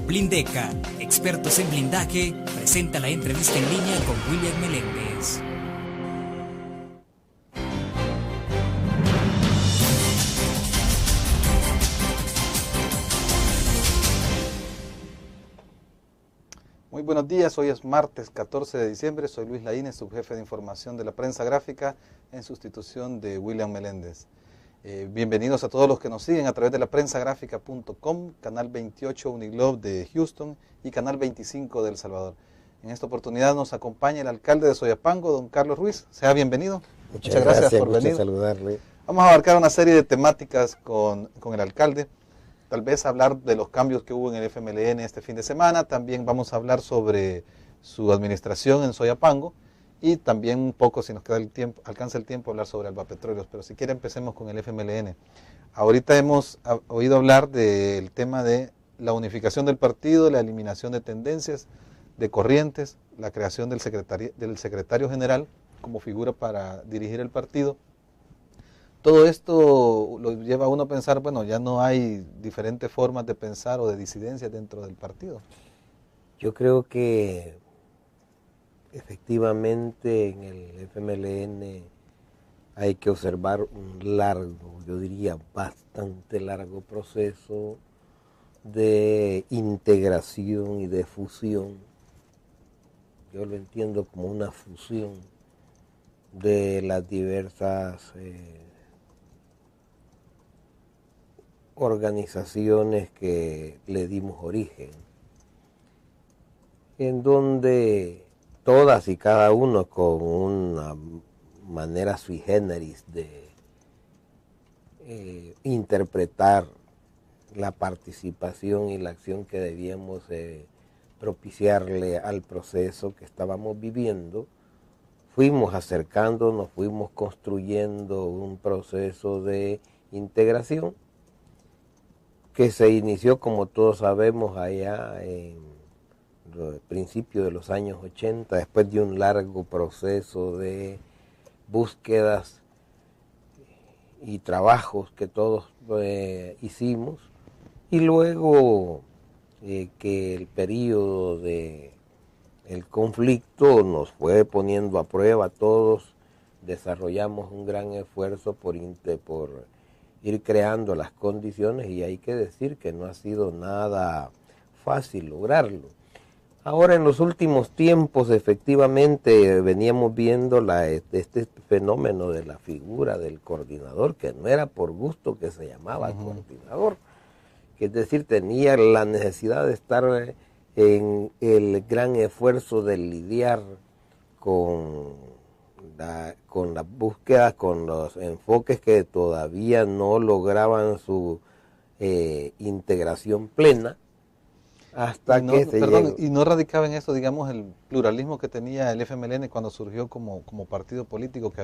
Blindeca, expertos en blindaje, presenta la entrevista en línea con William Meléndez. Muy buenos días, hoy es martes 14 de diciembre, soy Luis Laínez, subjefe de información de la prensa gráfica en sustitución de William Meléndez. Bienvenidos a todos los que nos siguen a través de la prensagráfica.com, canal 28 Uniglobe de Houston y canal 25 de El Salvador. En esta oportunidad nos acompaña el alcalde de Soyapango, don Carlos Ruiz. Sea bienvenido. Muchas gracias por venir. Saludarle. Vamos a abarcar una serie de temáticas con el alcalde. Tal vez hablar de los cambios que hubo en el FMLN este fin de semana. También vamos a hablar sobre su administración en Soyapango. Y también un poco, si nos queda el tiempo, alcanza el tiempo, hablar sobre Alba Petróleos. Pero si quiere empecemos con el FMLN. Ahorita hemos oído hablar del tema de la unificación del partido, la eliminación de tendencias, de corrientes, la creación del secretario general como figura para dirigir el partido. Todo esto lo lleva a uno a pensar, bueno, ya no hay diferentes formas de pensar o de disidencia dentro del partido. Yo creo que efectivamente en el FMLN hay que observar un largo, yo diría bastante largo proceso de integración y de fusión. Yo lo entiendo como una fusión de las diversas organizaciones que le dimos origen, en donde todas y cada uno con una manera sui generis de interpretar la participación y la acción que debíamos propiciarle al proceso que estábamos viviendo, fuimos acercándonos, fuimos construyendo un proceso de integración que se inició, como todos sabemos, allá en principios de los años 80, después de un largo proceso de búsquedas y trabajos que todos hicimos, y luego que el periodo de el conflicto nos fue poniendo a prueba, todos desarrollamos un gran esfuerzo por ir creando las condiciones, y hay que decir que no ha sido nada fácil lograrlo. Ahora en los últimos tiempos efectivamente veníamos viendo este fenómeno de la figura del coordinador, que no era por gusto que se llamaba coordinador, que es decir, tenía la necesidad de estar en el gran esfuerzo de lidiar con la búsqueda, con los enfoques que todavía no lograban su integración plena, hasta que se llegó. ¿Y no radicaba en eso, digamos, el pluralismo que tenía el FMLN cuando surgió como partido político, que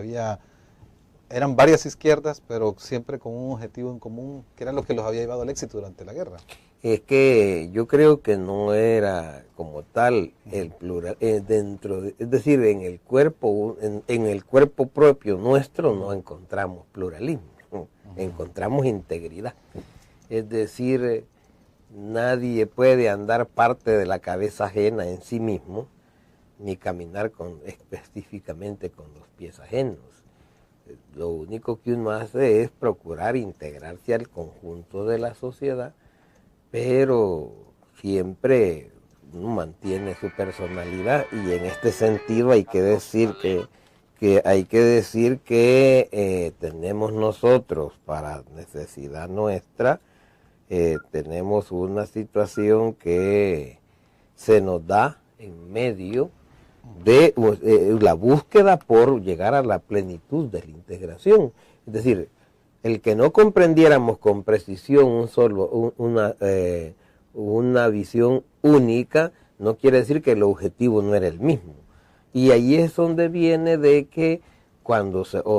eran varias izquierdas, pero siempre con un objetivo en común, que era lo que los había llevado al éxito durante la guerra? Es que yo creo que no era como tal el plural, es decir, en el cuerpo propio nuestro no encontramos pluralismo, encontramos integridad. Es decir, nadie puede andar parte de la cabeza ajena en sí mismo, ni caminar específicamente con los pies ajenos. Lo único que uno hace es procurar integrarse al conjunto de la sociedad, pero siempre uno mantiene su personalidad, y en este sentido hay que decir que tenemos nosotros, para necesidad nuestra, tenemos una situación que se nos da en medio de la búsqueda por llegar a la plenitud de la integración. Es decir, el que no comprendiéramos con precisión una visión única no quiere decir que el objetivo no era el mismo. Y ahí es donde viene de que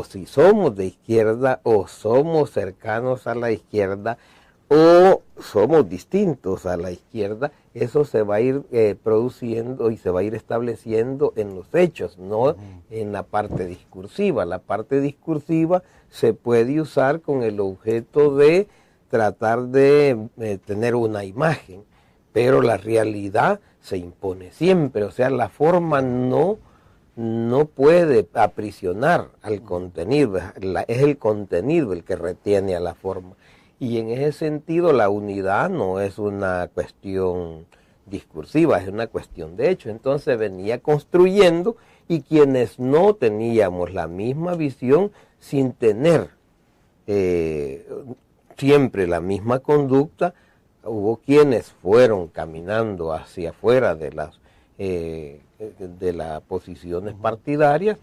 si somos de izquierda o somos cercanos a la izquierda o somos distintos a la izquierda, eso se va a ir produciendo y se va a ir estableciendo en los hechos, no en la parte discursiva. La parte discursiva se puede usar con el objeto de tratar de tener una imagen, pero la realidad se impone siempre, o sea, la forma no puede aprisionar al contenido, es el contenido el que retiene a la forma. Y en ese sentido la unidad no es una cuestión discursiva, es una cuestión de hecho. Entonces venía construyendo, y quienes no teníamos la misma visión, sin tener siempre la misma conducta, hubo quienes fueron caminando hacia afuera de las posiciones partidarias,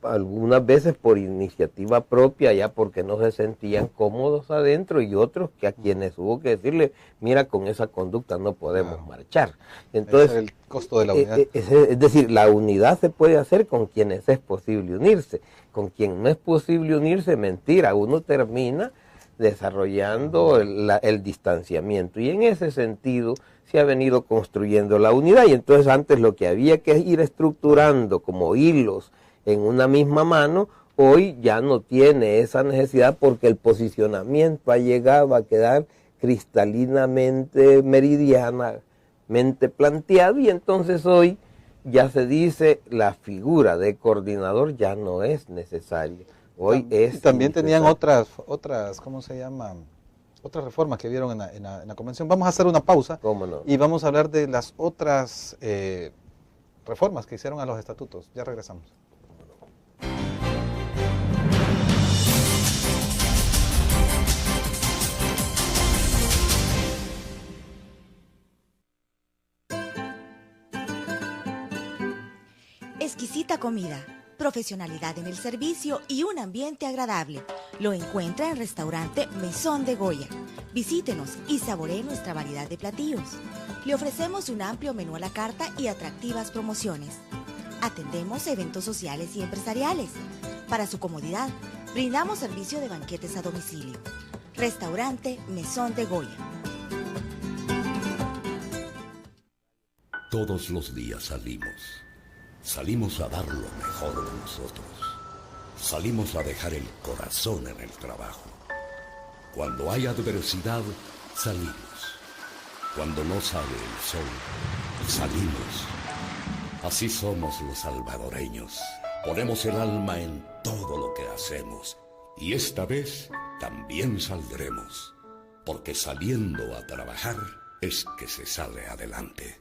algunas veces por iniciativa propia, ya porque no se sentían cómodos adentro, y otros que a quienes hubo que decirle, mira, con esa conducta no podemos marchar. Entonces, ese es el costo de la unidad. Es decir, la unidad se puede hacer con quienes es posible unirse. Con quien no es posible unirse, mentira, uno termina desarrollando el distanciamiento, y en ese sentido se ha venido construyendo la unidad. Y entonces antes lo que había que ir estructurando como hilos en una misma mano, hoy ya no tiene esa necesidad, porque el posicionamiento ha llegado a quedar cristalinamente, meridianamente planteado, y entonces hoy ya se dice la figura de coordinador ya no es necesaria. Hoy es también tenían otras, ¿cómo se llama? Otras reformas que vieron en la convención. Vamos a hacer una pausa. ¿Cómo no? Y vamos a hablar de las otras reformas que hicieron a los estatutos. Ya regresamos. Exquisita comida, profesionalidad en el servicio y un ambiente agradable. Lo encuentra en Restaurante Mesón de Goya. Visítenos y saboree nuestra variedad de platillos. Le ofrecemos un amplio menú a la carta y atractivas promociones. Atendemos eventos sociales y empresariales. Para su comodidad, brindamos servicio de banquetes a domicilio. Restaurante Mesón de Goya. Todos los días salimos a dar lo mejor de nosotros. Salimos a dejar el corazón en el trabajo. Cuando hay adversidad, salimos. Cuando no sale el sol, salimos. Así somos los salvadoreños. Ponemos el alma en todo lo que hacemos. Y esta vez también saldremos. Porque saliendo a trabajar es que se sale adelante.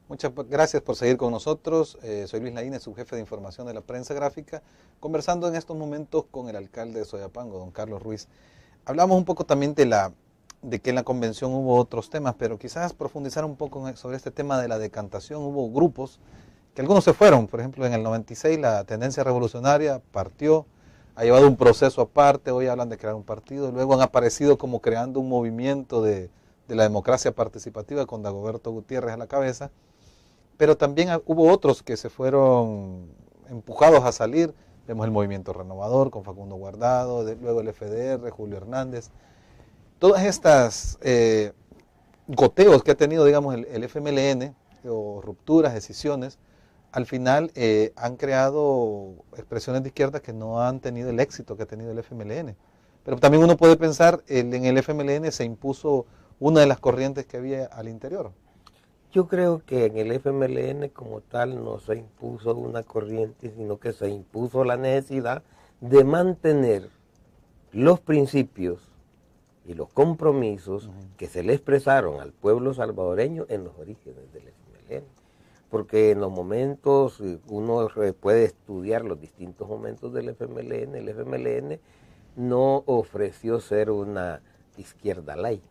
Muchas gracias por seguir con nosotros. Soy Luis Laínez, subjefe de información de la prensa gráfica, conversando en estos momentos con el alcalde de Soyapango, don Carlos Ruiz. Hablamos un poco también de que en la convención hubo otros temas, pero quizás profundizar un poco sobre este tema de la decantación. Hubo grupos que algunos se fueron, por ejemplo, en el 96 la tendencia revolucionaria partió, ha llevado un proceso aparte, hoy hablan de crear un partido, luego han aparecido como creando un movimiento de la democracia participativa con Dagoberto Gutiérrez a la cabeza. Pero también hubo otros que se fueron empujados a salir. Vemos el Movimiento Renovador con Facundo Guardado, luego el FDR, Julio Hernández. Todas estas goteos que ha tenido, digamos, el FMLN, o rupturas, decisiones, al final han creado expresiones de izquierda que no han tenido el éxito que ha tenido el FMLN. Pero también uno puede pensar, en el FMLN se impuso una de las corrientes que había al interior. Yo creo que en el FMLN como tal no se impuso una corriente, sino que se impuso la necesidad de mantener los principios y los compromisos que se le expresaron al pueblo salvadoreño en los orígenes del FMLN. Porque en los momentos, uno puede estudiar los distintos momentos del FMLN, el FMLN no ofreció ser una izquierda light.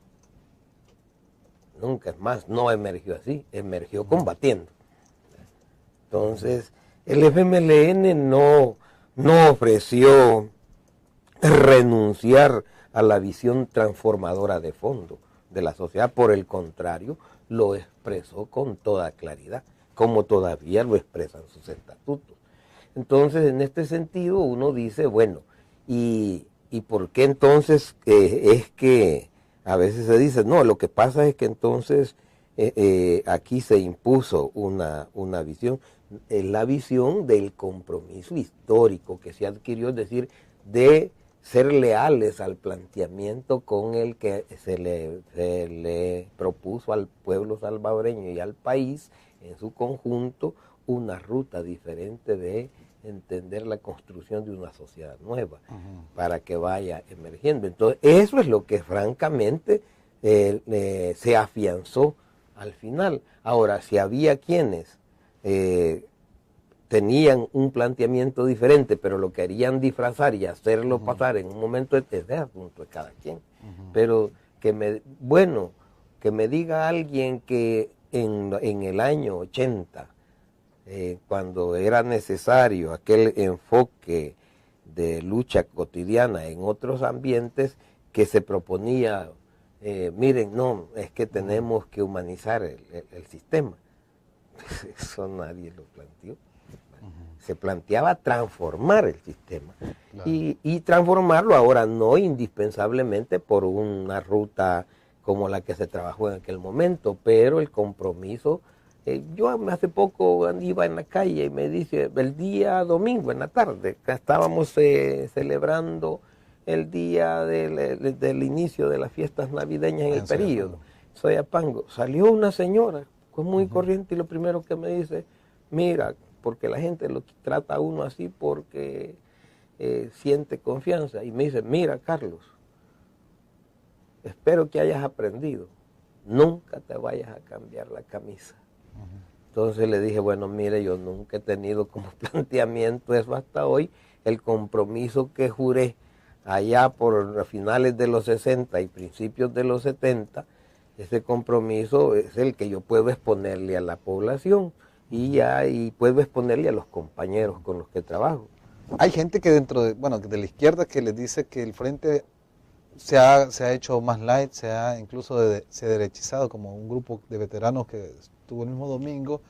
Nunca, es más, no emergió así, emergió combatiendo. Entonces, el FMLN no ofreció renunciar a la visión transformadora de fondo de la sociedad, por el contrario, lo expresó con toda claridad, como todavía lo expresan sus estatutos. Entonces, en este sentido, uno dice, bueno, ¿y por qué entonces es que a veces se dice, no, lo que pasa es que entonces aquí se impuso una visión, la visión del compromiso histórico que se adquirió, es decir, de ser leales al planteamiento con el que se le propuso al pueblo salvadoreño y al país en su conjunto una ruta diferente de entender la construcción de una sociedad nueva para que vaya emergiendo. Entonces, eso es lo que francamente se afianzó al final. Ahora, si había quienes tenían un planteamiento diferente, pero lo querían disfrazar y hacerlo pasar en un momento de asunto de cada quien. Pero que me diga alguien que en el año 80, cuando era necesario aquel enfoque de lucha cotidiana en otros ambientes, que se proponía, miren, no, es que tenemos que humanizar el sistema. Eso nadie lo planteó. Se planteaba transformar el sistema, claro. y transformarlo ahora no indispensablemente por una ruta como la que se trabajó en aquel momento, pero el compromiso. Yo hace poco iba en la calle y me dice, el día domingo en la tarde, que estábamos celebrando el día del inicio de las fiestas navideñas en el periodo, Soyapango, salió una señora muy corriente y lo primero que me dice, mira, porque la gente lo trata a uno así porque siente confianza. Y me dice, mira, Carlos, espero que hayas aprendido, nunca te vayas a cambiar la camisa. Entonces le dije, bueno, mire, yo nunca he tenido como planteamiento eso hasta hoy, el compromiso que juré allá por finales de los 60 y principios de los 70, ese compromiso es el que yo puedo exponerle a la población. Y puedo exponerle a los compañeros con los que trabajo. Hay gente que dentro de la izquierda que les dice que el frente se ha hecho más light, se ha derechizado, como un grupo de veteranos que estuvo el mismo domingo.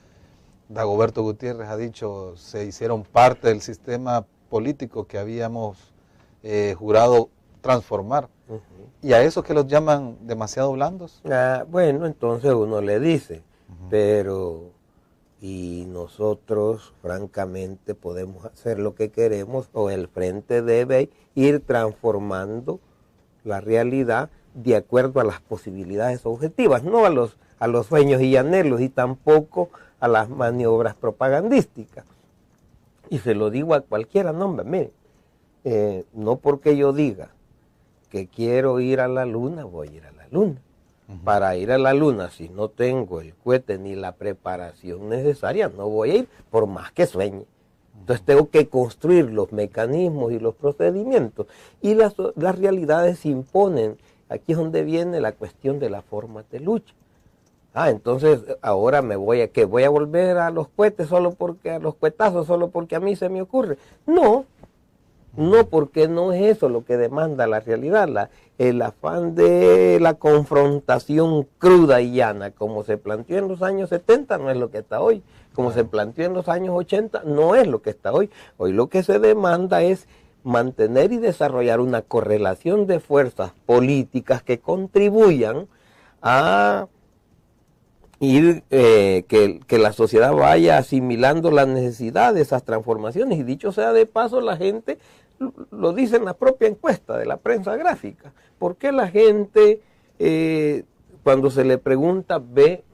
Dagoberto Gutiérrez ha dicho, se hicieron parte del sistema político que habíamos jurado transformar. ¿Y a esos que los llaman demasiado blandos? Bueno, entonces uno le dice, pero... Y nosotros, francamente, podemos hacer lo que queremos, o el frente debe ir transformando la realidad de acuerdo a las posibilidades objetivas, no a los sueños y anhelos, y tampoco a las maniobras propagandísticas. Y se lo digo a cualquiera, no, hombre, mire, no porque yo diga que quiero ir a la luna, voy a ir a la luna. Para ir a la luna, si no tengo el cohete ni la preparación necesaria, no voy a ir, por más que sueñe. Entonces tengo que construir los mecanismos y los procedimientos. Y las realidades se imponen. Aquí es donde viene la cuestión de las formas de lucha. Entonces ahora voy a volver a los cohetes a los cohetazos solo porque a mí se me ocurre. No, porque no es eso lo que demanda la realidad. El afán de la confrontación cruda y llana, como se planteó en los años 70, no es lo que está hoy. Como se planteó en los años 80, no es lo que está hoy. Hoy lo que se demanda es mantener y desarrollar una correlación de fuerzas políticas que contribuyan a ir, que la sociedad vaya asimilando la necesidad de esas transformaciones. Y dicho sea de paso, la gente lo dice en la propia encuesta de la prensa gráfica. ¿Por qué la gente, cuando se le pregunta, ve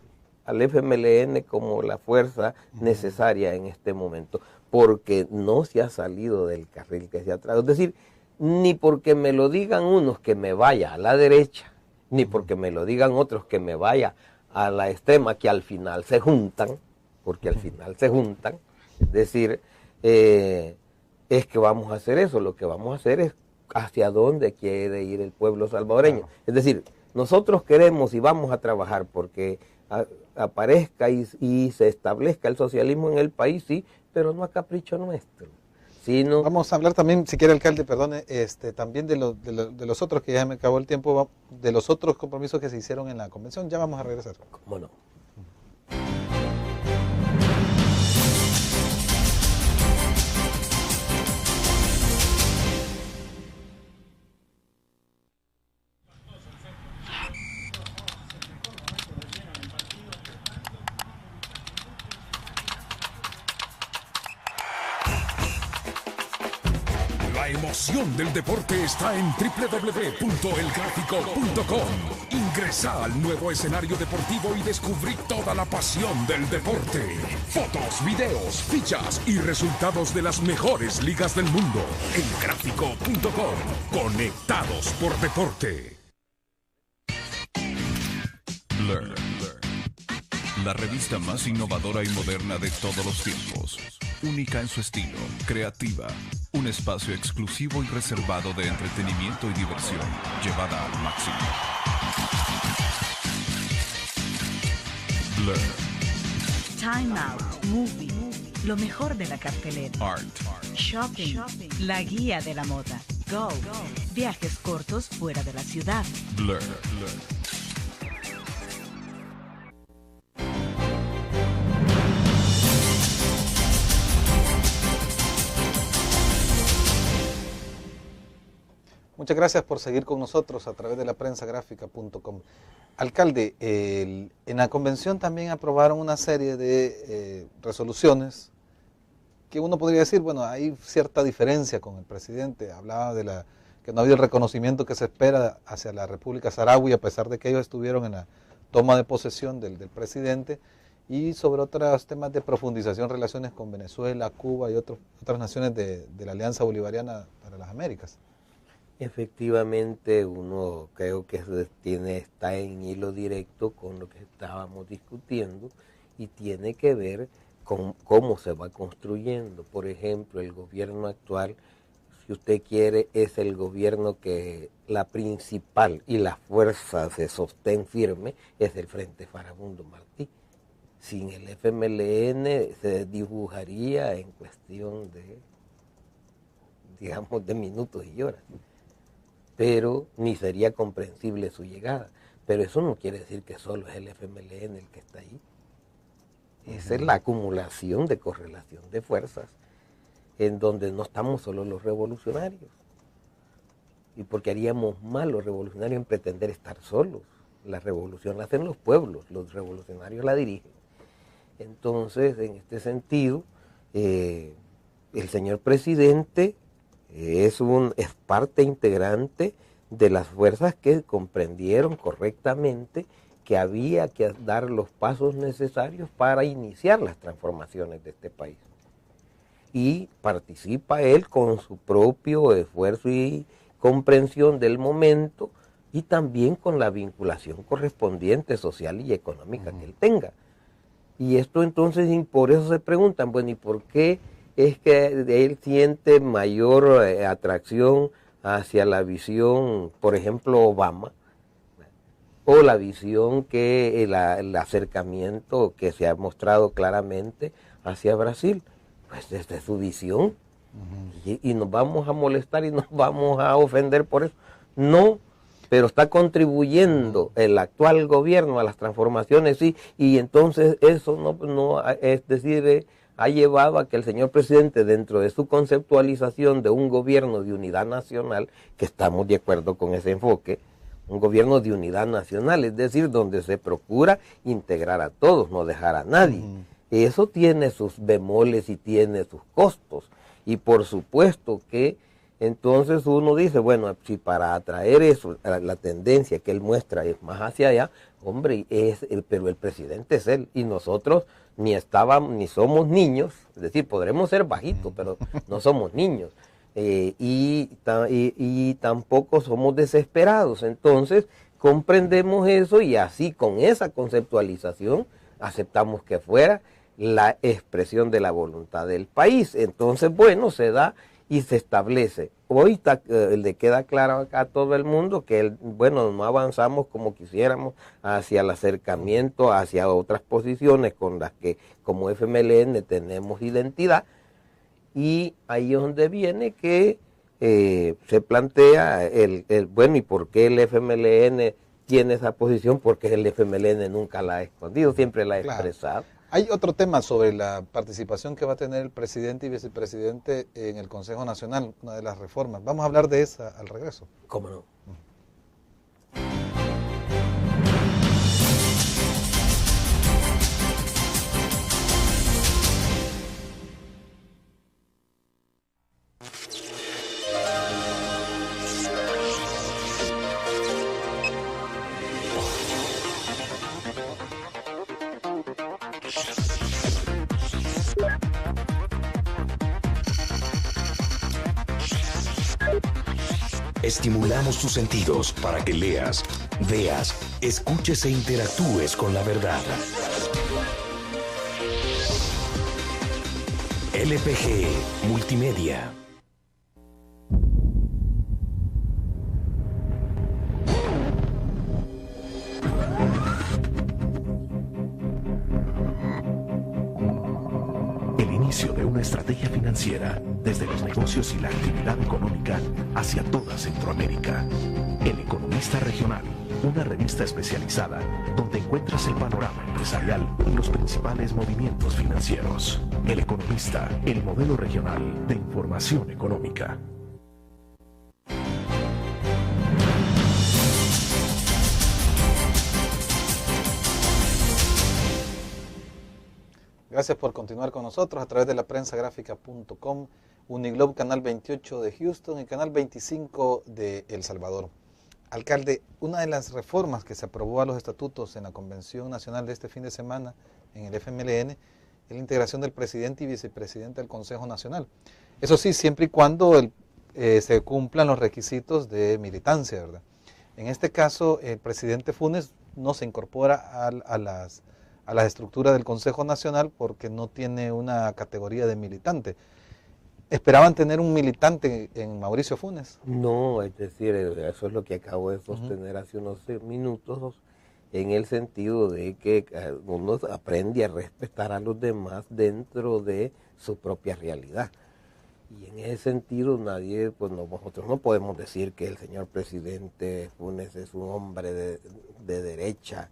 al FMLN como la fuerza necesaria en este momento? Porque no se ha salido del carril que se ha traído. Es decir, ni porque me lo digan unos que me vaya a la derecha, ni porque me lo digan otros que me vaya a la extrema, que al final se juntan, porque al final se juntan. Es decir, es que vamos a hacer eso. Lo que vamos a hacer es hacia dónde quiere ir el pueblo salvadoreño. Es decir, nosotros queremos y vamos a trabajar porque aparezca y se establezca el socialismo en el país, sí, pero no a capricho nuestro. Sino... Vamos a hablar también, si quiere, alcalde, perdone, también de los otros, que ya me acabó el tiempo, de los otros compromisos que se hicieron en la convención. Ya vamos a regresar. ¿Cómo no? La emoción del deporte está en www.elgráfico.com. Ingresa al nuevo escenario deportivo y descubrí toda la pasión del deporte. Fotos, videos, fichas y resultados de las mejores ligas del mundo. Elgráfico.com. Conectados por deporte. Blur. La revista más innovadora y moderna de todos los tiempos. Única en su estilo, creativa. Un espacio exclusivo y reservado de entretenimiento y diversión, llevada al máximo. Blur. Time Out, Movie, lo mejor de la cartelera. Art. Shopping, la guía de la moda. Go, viajes cortos fuera de la ciudad. Blur. Muchas gracias por seguir con nosotros a través de la prensagráfica.com. Alcalde, en la convención también aprobaron una serie de resoluciones que uno podría decir, bueno, hay cierta diferencia con el presidente. Hablaba de que no había el reconocimiento que se espera hacia la República Saharaui, a pesar de que ellos estuvieron en la toma de posesión del presidente, y sobre otros temas de profundización, relaciones con Venezuela, Cuba y otras naciones de la Alianza Bolivariana para las Américas. Efectivamente, uno creo que está en hilo directo con lo que estábamos discutiendo y tiene que ver con cómo se va construyendo. Por ejemplo, el gobierno actual, si usted quiere, es el gobierno que la principal y la fuerza de sostén firme es el Frente Farabundo Martí. Sin el FMLN se dibujaría en cuestión de, digamos, de minutos y horas. Pero ni sería comprensible su llegada. Pero eso no quiere decir que solo es el FMLN el que está ahí. Esa es la acumulación de correlación de fuerzas, en donde no estamos solo los revolucionarios. Y porque haríamos mal los revolucionarios en pretender estar solos. La revolución la hacen los pueblos, los revolucionarios la dirigen. Entonces, en este sentido, el señor presidente es parte integrante de las fuerzas que comprendieron correctamente que había que dar los pasos necesarios para iniciar las transformaciones de este país. Y participa él con su propio esfuerzo y comprensión del momento y también con la vinculación correspondiente social y económica que él tenga. Y esto entonces, y por eso se preguntan, bueno, ¿y por qué es que él siente mayor atracción hacia la visión, por ejemplo, Obama, o la visión que el acercamiento que se ha mostrado claramente hacia Brasil? Pues desde su visión. Y nos vamos a molestar y nos vamos a ofender por eso. No, pero está contribuyendo el actual gobierno a las transformaciones, sí, y entonces eso no es decir, ha llevado a que el señor presidente, dentro de su conceptualización de un gobierno de unidad nacional, que estamos de acuerdo con ese enfoque, un gobierno de unidad nacional, es decir, donde se procura integrar a todos, no dejar a nadie. Eso tiene sus bemoles y tiene sus costos. Y por supuesto que entonces uno dice, bueno, si para atraer eso, la tendencia que él muestra es más hacia allá, hombre, pero el presidente es él, y nosotros ni somos niños, es decir, podremos ser bajitos, pero no somos niños. Y tampoco somos desesperados. Entonces comprendemos eso y así con esa conceptualización aceptamos que fuera la expresión de la voluntad del país. Entonces, bueno, se da y se establece. Hoy le queda claro acá a todo el mundo que, bueno, no avanzamos como quisiéramos hacia el acercamiento, hacia otras posiciones con las que como FMLN tenemos identidad. Y ahí es donde viene que se plantea bueno, ¿y por qué el FMLN tiene esa posición? Porque el FMLN nunca la ha escondido, siempre la ha expresado. Hay otro tema sobre la participación que va a tener el presidente y vicepresidente en el Consejo Nacional, una de las reformas. Vamos a hablar de esa al regreso. ¿Cómo no? Estimulamos tus sentidos para que leas, veas, escuches e interactúes con la verdad. LPG Multimedia. El inicio de una estrategia financiera desde los negocios y la actividad económica hacia toda Centroamérica. El Economista Regional, una revista especializada donde encuentras el panorama empresarial y los principales movimientos financieros. El Economista, el modelo regional de información económica. Gracias por continuar con nosotros a través de la prensagráfica.com, Uniglobe Canal 28 de Houston y Canal 25 de El Salvador. Alcalde, una de las reformas que se aprobó a los estatutos en la Convención Nacional de este fin de semana en el FMLN es la integración del presidente y vicepresidente del Consejo Nacional. Eso sí, siempre y cuando se cumplan los requisitos de militancia, ¿verdad? En este caso, el presidente Funes no se incorpora a las estructuras del Consejo Nacional porque no tiene una categoría de militante. ¿Esperaban tener un militante en Mauricio Funes? No, es decir, eso es lo que acabo de sostener hace unos minutos, en el sentido de que uno aprende a respetar a los demás dentro de su propia realidad. Y en ese sentido nadie, pues nosotros no podemos decir que el señor presidente Funes es un hombre de derecha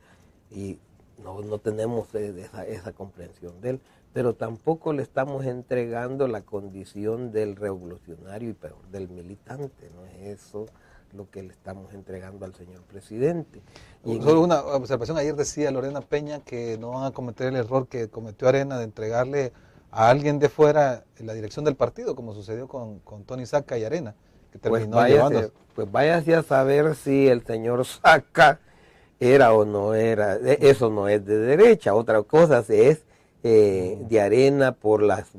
y no tenemos esa comprensión de él, pero tampoco le estamos entregando la condición del revolucionario y peor, del militante, no es eso lo que le estamos entregando al señor presidente. Solo una observación, ayer decía Lorena Peña que no van a cometer el error que cometió Arena de entregarle a alguien de fuera la dirección del partido, como sucedió con Tony Saca y Arena, que terminó llevándose. Pues váyase a saber si el señor Saca era o no era, eso no es de derecha, otra cosa es de Arena por las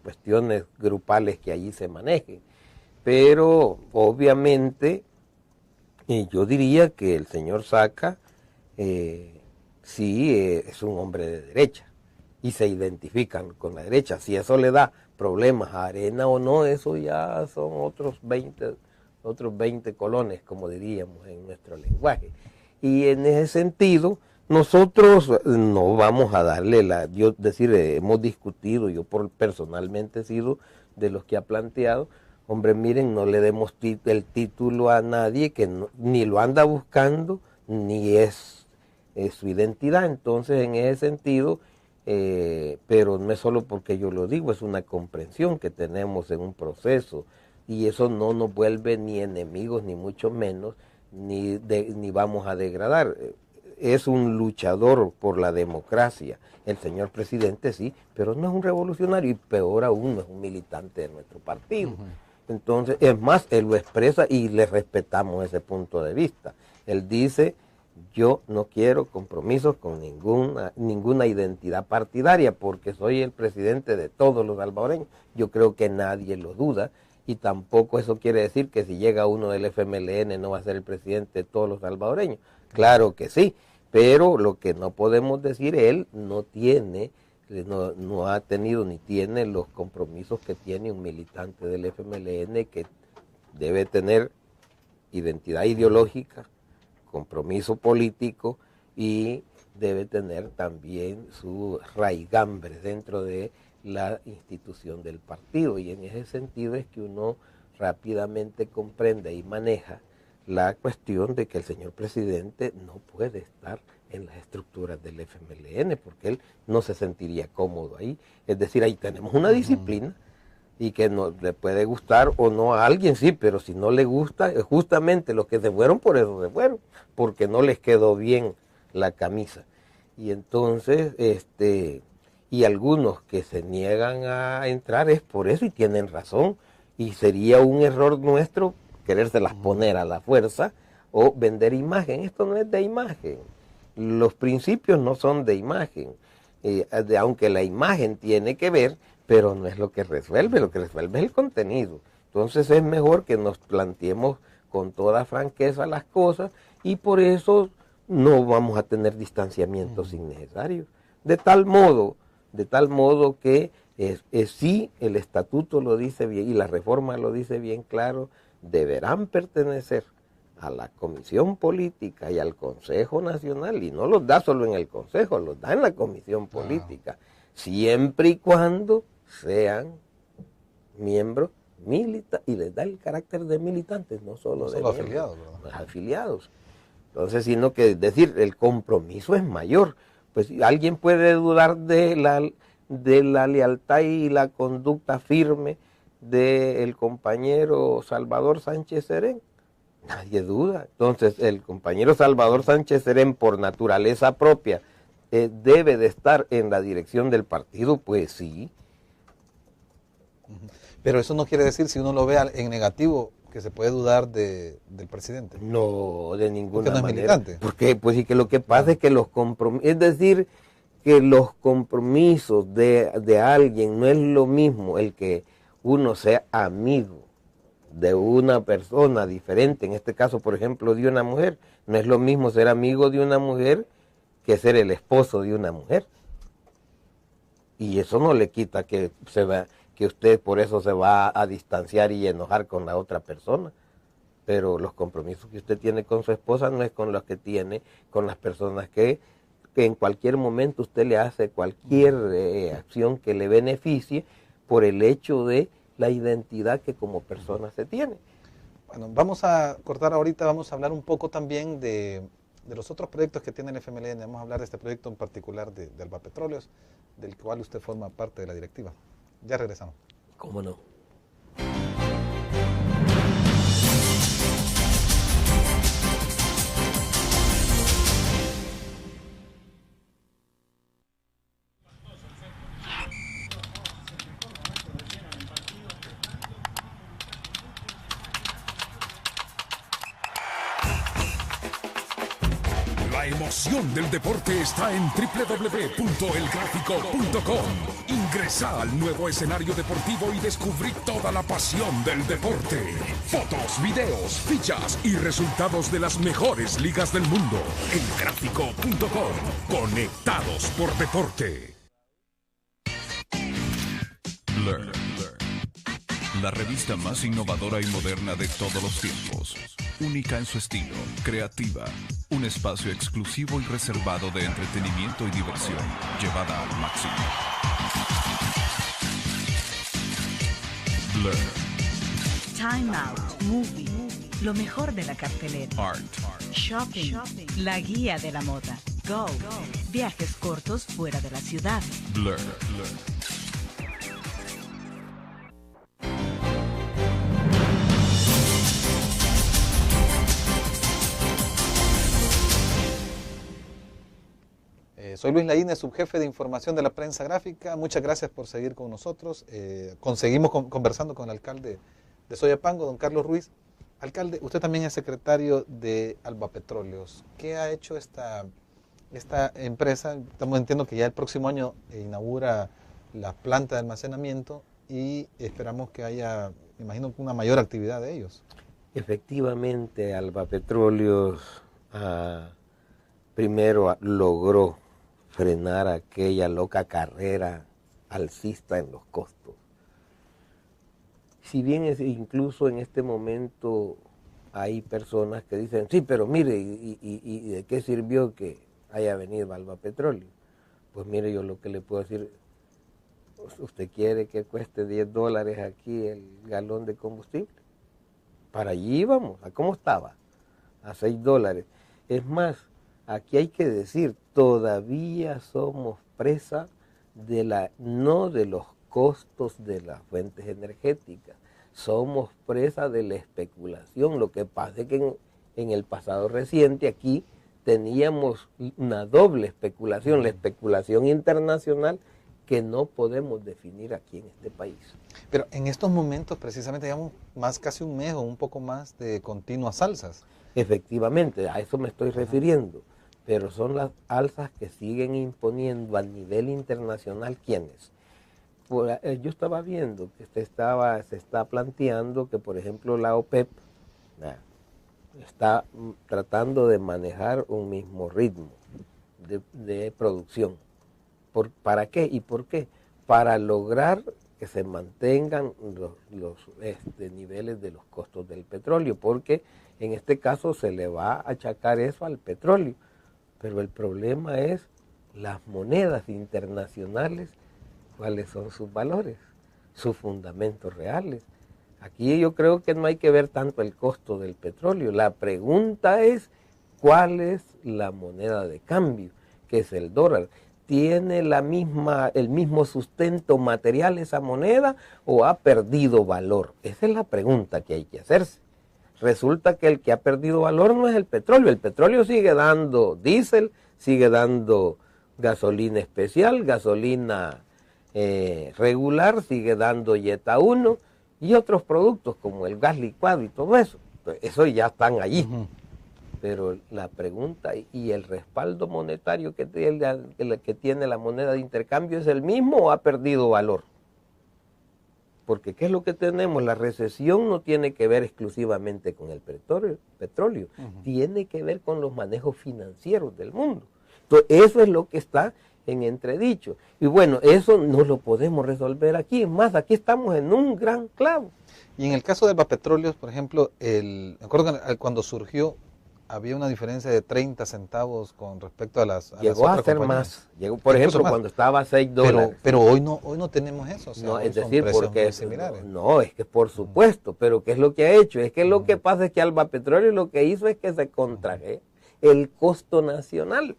cuestiones grupales que allí se manejen. Pero obviamente yo diría que el señor Saca sí es un hombre de derecha y se identifican con la derecha. Si eso le da problemas a Arena o no, eso ya son otros 20 colones, como diríamos en nuestro lenguaje. Y en ese sentido, nosotros no vamos a darle hemos discutido, yo personalmente he sido de los que ha planteado, hombre, miren, no le demos el título a nadie que ni lo anda buscando, ni es su identidad. Entonces, en ese sentido, pero no es solo porque yo lo digo, es una comprensión que tenemos en un proceso, y eso no nos vuelve ni enemigos, ni mucho menos, ni vamos a degradar. Es un luchador por la democracia, el señor presidente sí, pero no es un revolucionario y peor aún no es un militante de nuestro partido. Entonces, es más, él lo expresa y le respetamos ese punto de vista. Él dice, yo no quiero compromisos con ninguna identidad partidaria porque soy el presidente de todos los salvadoreños. Yo creo que nadie lo duda. Y tampoco eso quiere decir que si llega uno del FMLN no va a ser el presidente de todos los salvadoreños. Claro que sí, pero lo que no podemos decir, él no ha tenido ni tiene los compromisos que tiene un militante del FMLN, que debe tener identidad ideológica, compromiso político y debe tener también su raigambre dentro de la institución del partido, y en ese sentido es que uno rápidamente comprende y maneja la cuestión de que el señor presidente no puede estar en las estructuras del FMLN porque él no se sentiría cómodo ahí. Es decir, ahí tenemos una disciplina y que no le puede gustar o no a alguien, sí, pero si no le gusta, justamente los que se fueron por eso se fueron, porque no les quedó bien la camisa. Y entonces, y algunos que se niegan a entrar es por eso y tienen razón, y sería un error nuestro querérselas poner a la fuerza o vender imagen. Esto no es de imagen, los principios no son de imagen, aunque la imagen tiene que ver, pero no es lo que resuelve es el contenido. Entonces es mejor que nos planteemos con toda franqueza las cosas y por eso no vamos a tener distanciamientos innecesarios. De tal modo que sí, el estatuto lo dice bien y la reforma lo dice bien claro, deberán pertenecer a la Comisión Política y al Consejo Nacional, y no los da solo en el Consejo, los da en la Comisión Política, siempre y cuando sean miembros militantes, y les da el carácter de militantes, no solo de afiliados, afiliados. Entonces, sino que decir, el compromiso es mayor. Pues alguien puede dudar de la lealtad y la conducta firme del compañero Salvador Sánchez Serén. Nadie duda. Entonces, el compañero Salvador Sánchez Serén, por naturaleza propia, debe de estar en la dirección del partido, pues sí. Pero eso no quiere decir, si uno lo ve en negativo, que se puede dudar del presidente. No, de ninguna manera. manera. Militante. Porque pues y que lo que pasa es que los compromisos, es decir, que los compromisos de alguien no es lo mismo el que uno sea amigo de una persona diferente, en este caso, por ejemplo, de una mujer. No es lo mismo ser amigo de una mujer que ser el esposo de una mujer. Y eso no le quita que usted por eso se va a distanciar y enojar con la otra persona. Pero los compromisos que usted tiene con su esposa no es con los que tiene con las personas que en cualquier momento usted le hace cualquier acción que le beneficie por el hecho de la identidad que como persona se tiene. Bueno, vamos a cortar ahorita, vamos a hablar un poco también de los otros proyectos que tiene el FMLN. Vamos a hablar de este proyecto en particular de Alba Petróleos, del cual usted forma parte de la directiva. Ya regresamos. ¿Cómo no? La emoción del deporte está en www.elgráfico.com. Ingresa al nuevo escenario deportivo y descubrí toda la pasión del deporte. Fotos, videos, fichas y resultados de las mejores ligas del mundo. Elgráfico.com. Conectados por deporte. Learn. La revista más innovadora y moderna de todos los tiempos. Única en su estilo, creativa. Un espacio exclusivo y reservado de entretenimiento y diversión, llevada al máximo. Blur. Time Out, Movie, lo mejor de la cartelera. Art. Shopping, la guía de la moda. Go, viajes cortos fuera de la ciudad. Blur. Soy Luis Laínez, subjefe de información de la prensa gráfica. Muchas gracias por seguir con nosotros. Seguimos conversando con el alcalde de Soyapango, don Carlos Ruiz. Alcalde, usted también es secretario de Alba Petróleos. ¿Qué ha hecho esta empresa? Estamos entiendo que ya el próximo año inaugura la planta de almacenamiento y esperamos que haya, me imagino, una mayor actividad de ellos. Efectivamente, Alba Petróleos primero logró frenar aquella loca carrera alcista en los costos. Si bien incluso en este momento hay personas que dicen, sí, pero mire, ¿y de qué sirvió que haya venido Alba Petróleo? Pues mire, yo lo que le puedo decir, ¿usted quiere que cueste $10 aquí el galón de combustible? Para allí íbamos, ¿a cómo estaba? A $6. Es más, aquí hay que decir, todavía somos presa no de los costos de las fuentes energéticas, somos presa de la especulación. Lo que pasa es que en el pasado reciente aquí teníamos una doble especulación, la especulación internacional que no podemos definir aquí en este país. Pero en estos momentos, precisamente, digamos, casi un mes o un poco más de continuas alzas. Efectivamente, a eso me estoy refiriendo. Pero son las alzas que siguen imponiendo a nivel internacional. ¿Quiénes? Yo estaba viendo que se está planteando que, por ejemplo, la OPEP está tratando de manejar un mismo ritmo de producción. ¿Para qué y por qué? Para lograr que se mantengan los niveles de los costos del petróleo, porque en este caso se le va a achacar eso al petróleo. Pero el problema es las monedas internacionales, cuáles son sus valores, sus fundamentos reales. Aquí yo creo que no hay que ver tanto el costo del petróleo. La pregunta es, ¿cuál es la moneda de cambio? Que es el dólar. ¿Tiene el mismo sustento material esa moneda o ha perdido valor? Esa es la pregunta que hay que hacerse. Resulta que el que ha perdido valor no es el petróleo. El petróleo sigue dando diésel, sigue dando gasolina especial, gasolina regular, sigue dando Yeta 1 y otros productos como el gas licuado y todo eso. Eso ya están allí. Pero la pregunta y el respaldo monetario que tiene la moneda de intercambio, ¿es el mismo o ha perdido valor? Porque ¿qué es lo que tenemos? La recesión no tiene que ver exclusivamente con el petróleo, tiene que ver con los manejos financieros del mundo. Entonces, eso es lo que está en entredicho. Y bueno, eso no lo podemos resolver aquí. Es más, aquí estamos en un gran clavo. Y en el caso de Evapetróleos, por ejemplo, me acuerdo que cuando surgió, había una diferencia de 30 centavos con respecto a las Llegó a ser más. Llegó, por ejemplo, cuando estaba a $6. Pero hoy no tenemos eso. O sea, no, es decir, porque no, es que por supuesto, pero ¿qué es lo que ha hecho? Es que lo que pasa es que Albapetróleo lo que hizo es que se contraje el costo nacional,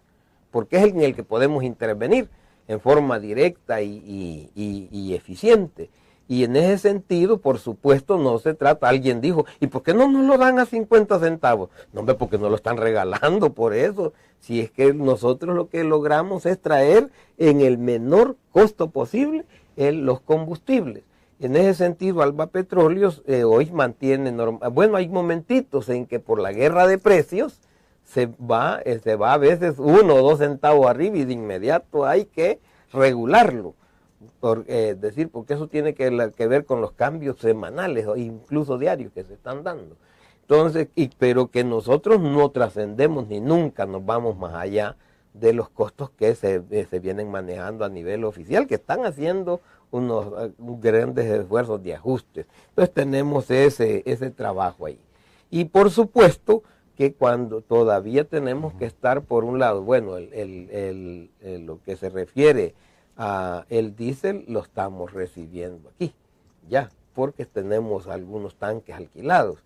porque es en el que podemos intervenir en forma directa y eficiente. Y en ese sentido, por supuesto, no se trata, alguien dijo, ¿y por qué no nos lo dan a 50 centavos? No, hombre, porque no lo están regalando por eso. Si es que nosotros lo que logramos es traer en el menor costo posible los combustibles. En ese sentido, Albapetrolios hoy mantiene, bueno, hay momentitos en que por la guerra de precios se va a veces 1 o 2 centavos arriba y de inmediato hay que regularlo. Porque eso tiene que ver con los cambios semanales o incluso diarios que se están dando. Entonces, pero que nosotros no trascendemos ni nunca nos vamos más allá de los costos que se vienen manejando a nivel oficial, que están haciendo unos grandes esfuerzos de ajustes. Entonces tenemos ese trabajo ahí. Y por supuesto que cuando todavía tenemos que estar por un lado, bueno, lo que se refiere el diésel lo estamos recibiendo aquí, ya, porque tenemos algunos tanques alquilados,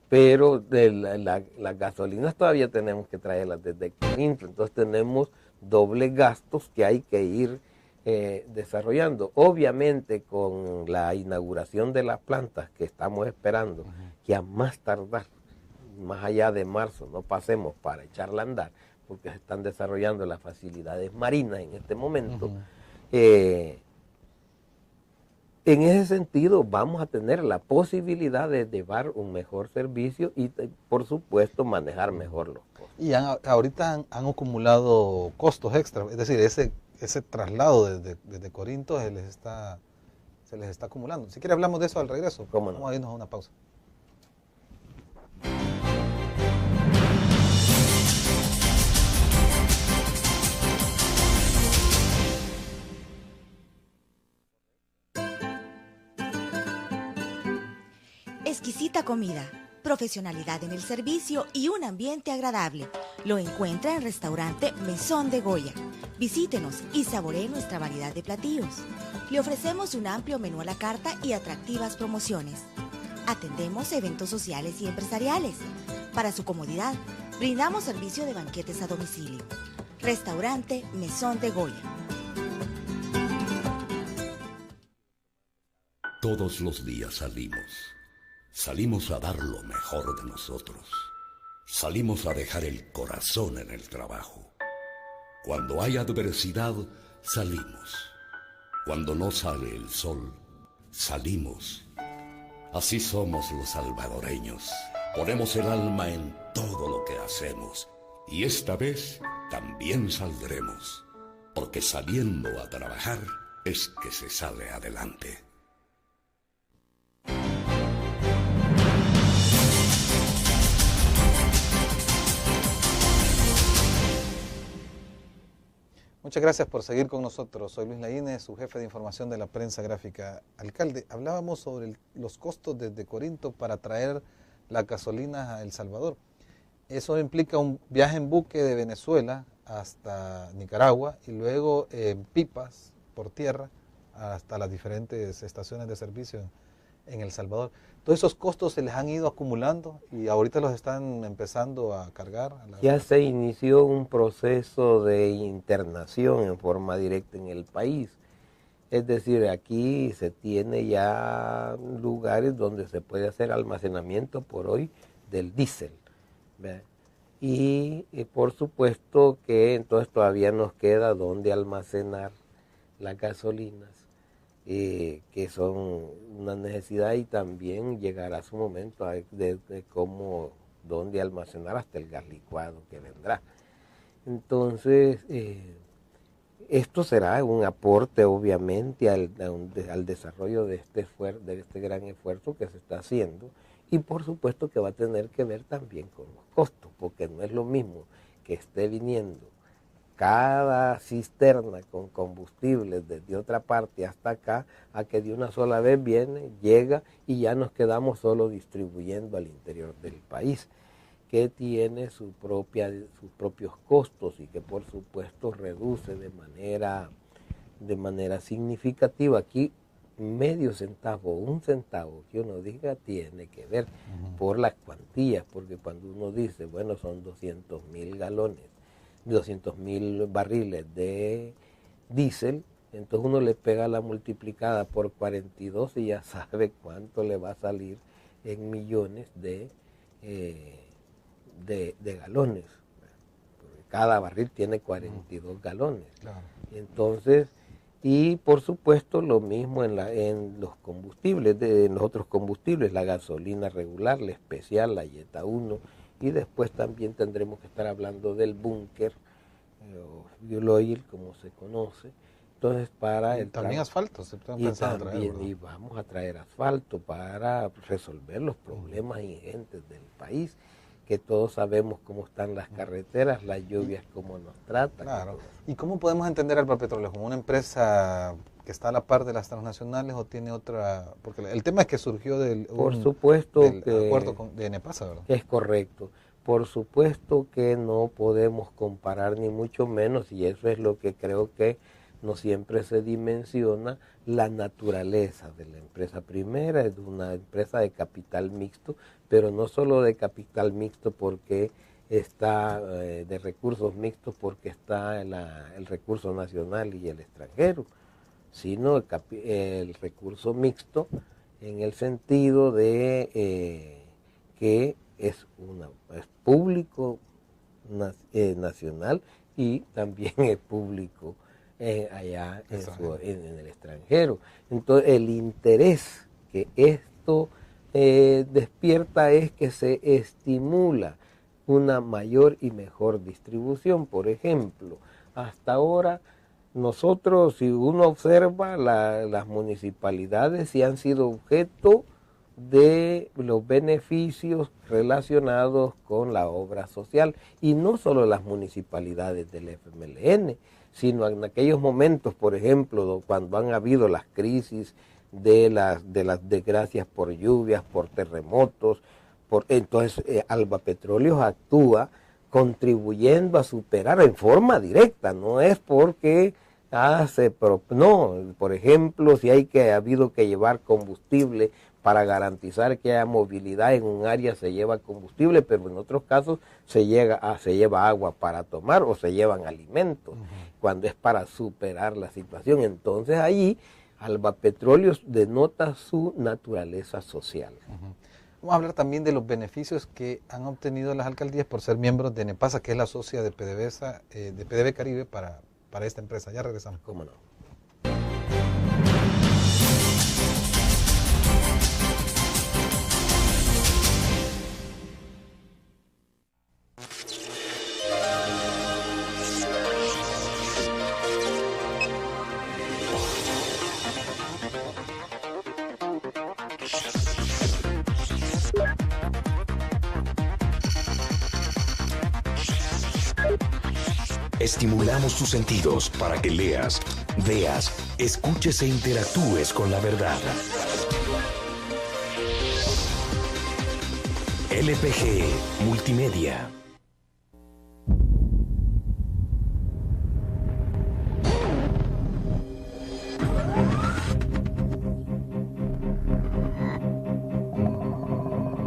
pero las gasolinas todavía tenemos que traerlas desde Corinto, entonces tenemos dobles gastos que hay que ir desarrollando. Obviamente con la inauguración de las plantas que estamos esperando, que a más tardar, más allá de marzo, no pasemos para echarla a andar, porque se están desarrollando las facilidades marinas en este momento. En ese sentido vamos a tener la posibilidad de llevar un mejor servicio y por supuesto manejar mejor los costos. Y ahorita han acumulado costos extra, es decir, ese traslado desde Corinto se les está acumulando. Si quiere hablamos de eso al regreso. ¿Cómo no? Vamos a irnos a una pausa. Exquisita comida, profesionalidad en el servicio y un ambiente agradable. Lo encuentra en Restaurante Mesón de Goya. Visítenos y saboree nuestra variedad de platillos. Le ofrecemos un amplio menú a la carta y atractivas promociones. Atendemos eventos sociales y empresariales. Para su comodidad, brindamos servicio de banquetes a domicilio. Restaurante Mesón de Goya. Todos los días salimos a dar lo mejor de nosotros. Salimos a dejar el corazón en el trabajo. Cuando hay adversidad, salimos. Cuando no sale el sol, salimos. Así somos los salvadoreños. Ponemos el alma en todo lo que hacemos. Y esta vez también saldremos. Porque saliendo a trabajar es que se sale adelante. Muchas gracias por seguir con nosotros. Soy Luis Laínez, su jefe de información de la prensa gráfica. Alcalde, hablábamos sobre los costos desde Corinto para traer la gasolina a El Salvador. Eso implica un viaje en buque de Venezuela hasta Nicaragua y luego en pipas por tierra hasta las diferentes estaciones de servicio en El Salvador. Todos esos costos se les han ido acumulando y ahorita los están empezando a cargar. Ya se inició un proceso de internación en forma directa en el país. Es decir, aquí se tiene ya lugares donde se puede hacer almacenamiento por hoy del diésel. Y por supuesto que entonces todavía nos queda donde almacenar las gasolinas, que son una necesidad, y también llegará su momento de cómo, dónde almacenar hasta el gas licuado que vendrá. Entonces, esto será un aporte obviamente al desarrollo de este gran esfuerzo que se está haciendo, y por supuesto que va a tener que ver también con los costos, porque no es lo mismo que esté viniendo cada cisterna con combustible desde otra parte hasta acá, a que de una sola vez viene, llega y ya nos quedamos solo distribuyendo al interior del país, que tiene sus propios costos y que por supuesto reduce de manera significativa. Aquí medio centavo, un centavo que uno diga tiene que ver por las cuantías, porque cuando uno dice, bueno, son 200,000 galones, 200,000 barriles de diésel, entonces uno le pega la multiplicada por 42 y ya sabe cuánto le va a salir en millones de galones. Porque cada barril tiene 42 galones. Claro. Entonces, y por supuesto lo mismo en los combustibles, en los otros combustibles, la gasolina regular, la especial, la Yeta 1, y después también tendremos que estar hablando del búnker, o fuel oil, como se conoce. Entonces, también asfalto, se están pensando traer. Y vamos a traer asfalto para resolver los problemas ingentes del país, que todos sabemos cómo están las carreteras, las lluvias, cómo nos tratan. Claro. ¿Y cómo podemos entender al Petróleo? ¿Como una empresa que está a la par de las transnacionales o tiene otra? Porque el tema es que surgió del acuerdo de Enepasa, ¿verdad? Es correcto. Por supuesto que no podemos comparar ni mucho menos, y eso es lo que creo que no siempre se dimensiona, la naturaleza de la empresa. Primera es una empresa de capital mixto, pero no solo de capital mixto porque está de recursos mixtos, porque está el recurso nacional y el extranjero, sino el recurso mixto en el sentido de que es público nacional y también es público allá en el extranjero. Entonces el interés que esto despierta es que se estimula una mayor y mejor distribución. Por ejemplo, hasta ahora nosotros, si uno observa, las municipalidades sí han sido objeto de los beneficios relacionados con la obra social, y no solo las municipalidades del FMLN, sino en aquellos momentos, por ejemplo, cuando han habido las crisis de las desgracias por lluvias, por terremotos, entonces Alba Petróleos actúa contribuyendo a superar en forma directa, no es porque no, por ejemplo, si ha habido que llevar combustible para garantizar que haya movilidad en un área, se lleva combustible, pero en otros casos se lleva agua para tomar o se llevan alimentos, cuando es para superar la situación. Entonces allí Alba Petróleos denota su naturaleza social. Vamos a hablar también de los beneficios que han obtenido las alcaldías por ser miembros de Enepasa, que es la socia de PDVSA, de PDV Caribe para esta empresa. Ya regresamos. ¿Cómo no? Estimulamos tus sentidos para que leas, veas, escuches e interactúes con la verdad. LPG Multimedia.